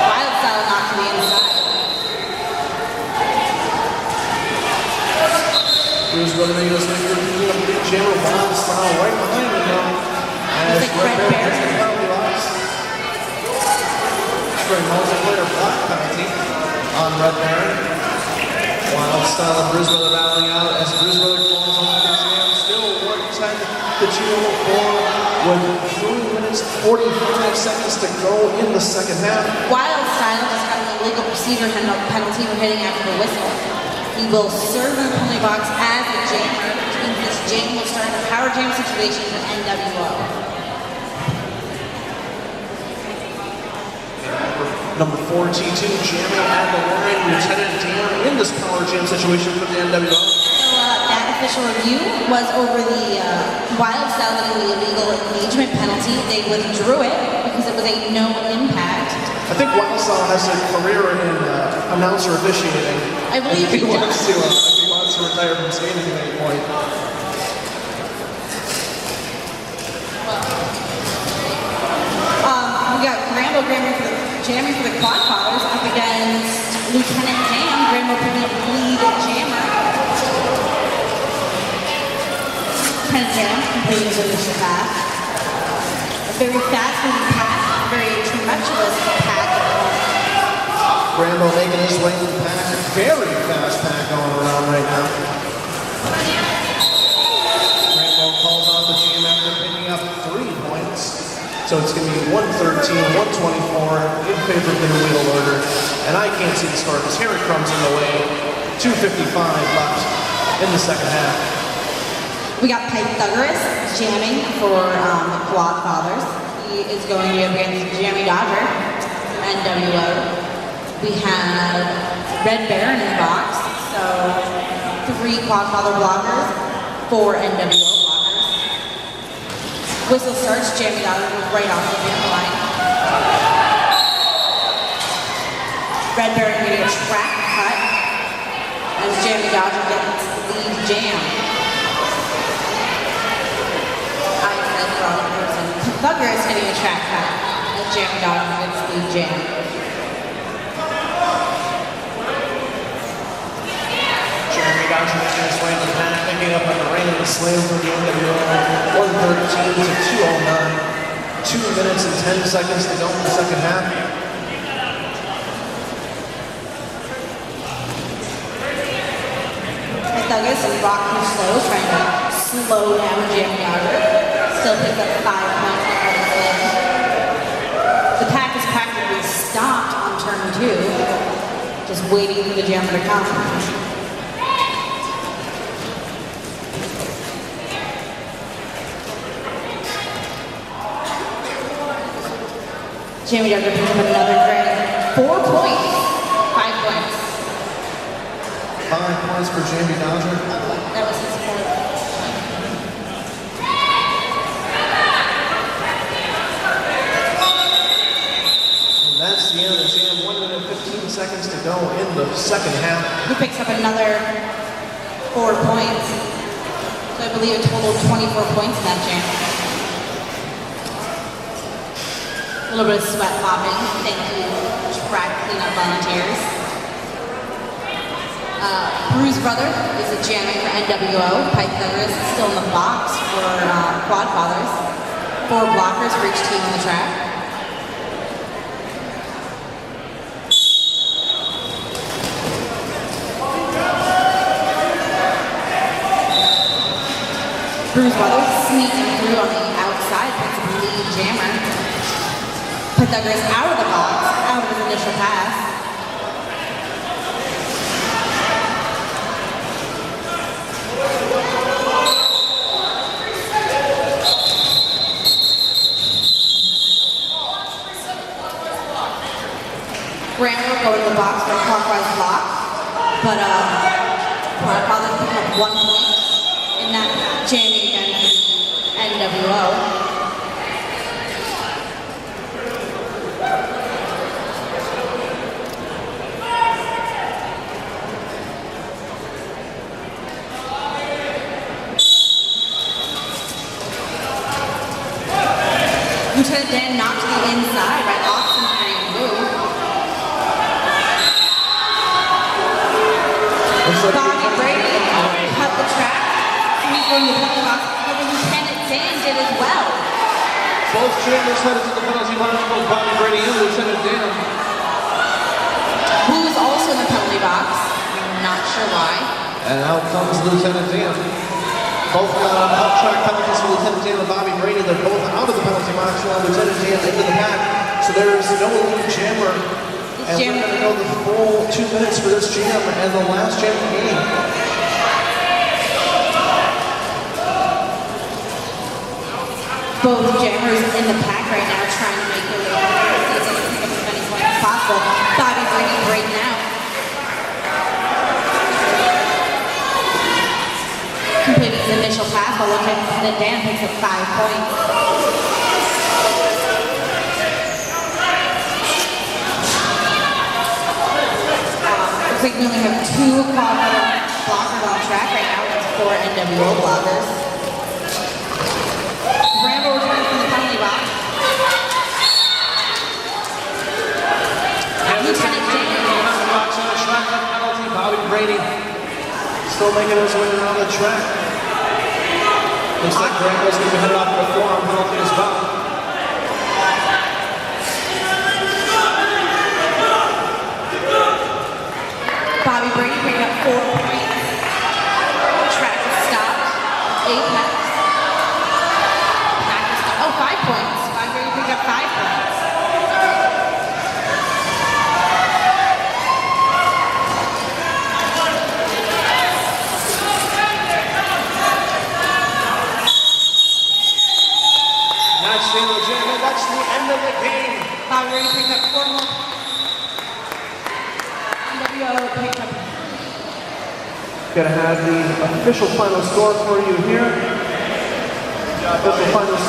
Wild Style knocked to the inside. Bruce Brother making his way through the jammer, Wild Style right behind him now. As Looks like Red Bear. gets the penalty box. For a multiplayer block penalty on Red Bear. Wild Style and Bruce Brother battling out as Bruce Brother falls off the jam. Still 110 to 204 with 3 minutes 45 seconds to go in the second half. Wild Style just got an illegal procedure penalty for hitting after the whistle. He will serve in the penalty box as a jammer, which means this jam will start a power jam situation for NWO. Number 4, T2, jamming at the line. Lieutenant Dan in this power jam situation for the NWO. So that official review was over the Wild Style getting the illegal engagement penalty. They withdrew it because it was a no impact. I think Wild Style has a career in announcer officiating. I believe he wants does. to. If he wants to retire from skating at any point. We got Rambo jamming for the Quadfathers up against Lieutenant Dan. Rambo picking up the lead jammer. Lieutenant Dan completing his initial pass. A very fast moving pass, a very tumultuous pass. Rambo making his way through the pack. Very fast pack going around right now. Rambo calls off the jam after picking up 3 points. So it's going to be 113, 124 in favor of the New Wheel Order. And I can't see the score because Harry Crumb's in the way. 2:55 left in the second half. We got Pythagoras jamming for Quadfathers. He is going to be against Jammy Dodger, NWO. We have Red Baron in the box, so 3 Quadfather blockers, 4 NWO blockers. Whistle starts, Jammy Dodger was right off the jam line. Red Baron getting a track cut as Jammy Dodger gets the lead jam. Pythagoras getting a track cut as Jammy Dodger gets the jam. Jeremy Dodger making his way to the pack, picking up on the reign of the slam for the NWO. 113 to 209. 2 minutes and 10 seconds to go in the second half. Pythagoras is rocking slow, trying to slow down Jammy Dodger. Still picks up 5 points out of the slam. The pack is practically stopped on turn 2, just waiting for the jammer to come. Jammy Dodger picks up another great 4 points. 5 points. 5 points for Jamie Dodger. That was his point. And that's the end of the jam. 1 minute 15 seconds to go in the second half. He picks up another 4 points. So I believe a total of 24 points in that jam. A little bit of sweat mopping. Thank you, track cleanup volunteers. Bruce Brother is a jamming for NWO. Pythagoras is still in the box for Quadfathers. 4 blockers for each team on the track. Bruce Brothers sneaking through on the outside, picks up the lead jammer. Pythagoras out of the box, out of his initial pass. Rambo going to the box for a clockwise block, but Quadfathers pick up 1 point in that jamming against NWO. Lieutenant Dan knocked to the inside by Oxenfree and Boo. Bobby Brady cut the track. He's going to the penalty box, but the Lieutenant Dan did as well. Both jammers headed to the penalty box, both Bobby Brady and Lieutenant Dan. Boo is also in the penalty box. I'm not sure why. And out comes Lieutenant Dan. Both out-track penalties for Lieutenant Dan and Bobby Brady. They're both out of the penalty box while Lieutenant Dan into the pack. So there's no lead jammer. And we're going to go the full 2 minutes for this jam and the last jam of the game. Both jammers in the pack right now trying to make their way through the season and pick up as many points as possible. Bobby Brady breaking out. Completing his initial pass while Lieutenant Dan picks up 5 points. Looks like we only have 2 blockers on track right now. That's 4 NWO blockers. Rambo returns from the penalty box. Lieutenant Dan. Box on the track, penalty. Bobby Brady still making his way around the track. Looks like Rambo's going to be headed off to a forearm penalty as well. Brady picked up 4 points. Travis Scott, Apex. Travis Scott, oh, 5 points. Brady picked up 5 points. That's the legitimate, that's the end of the game. Brady picked up 4 more points. NWO picked up. Gonna have the official final score for you here. Official final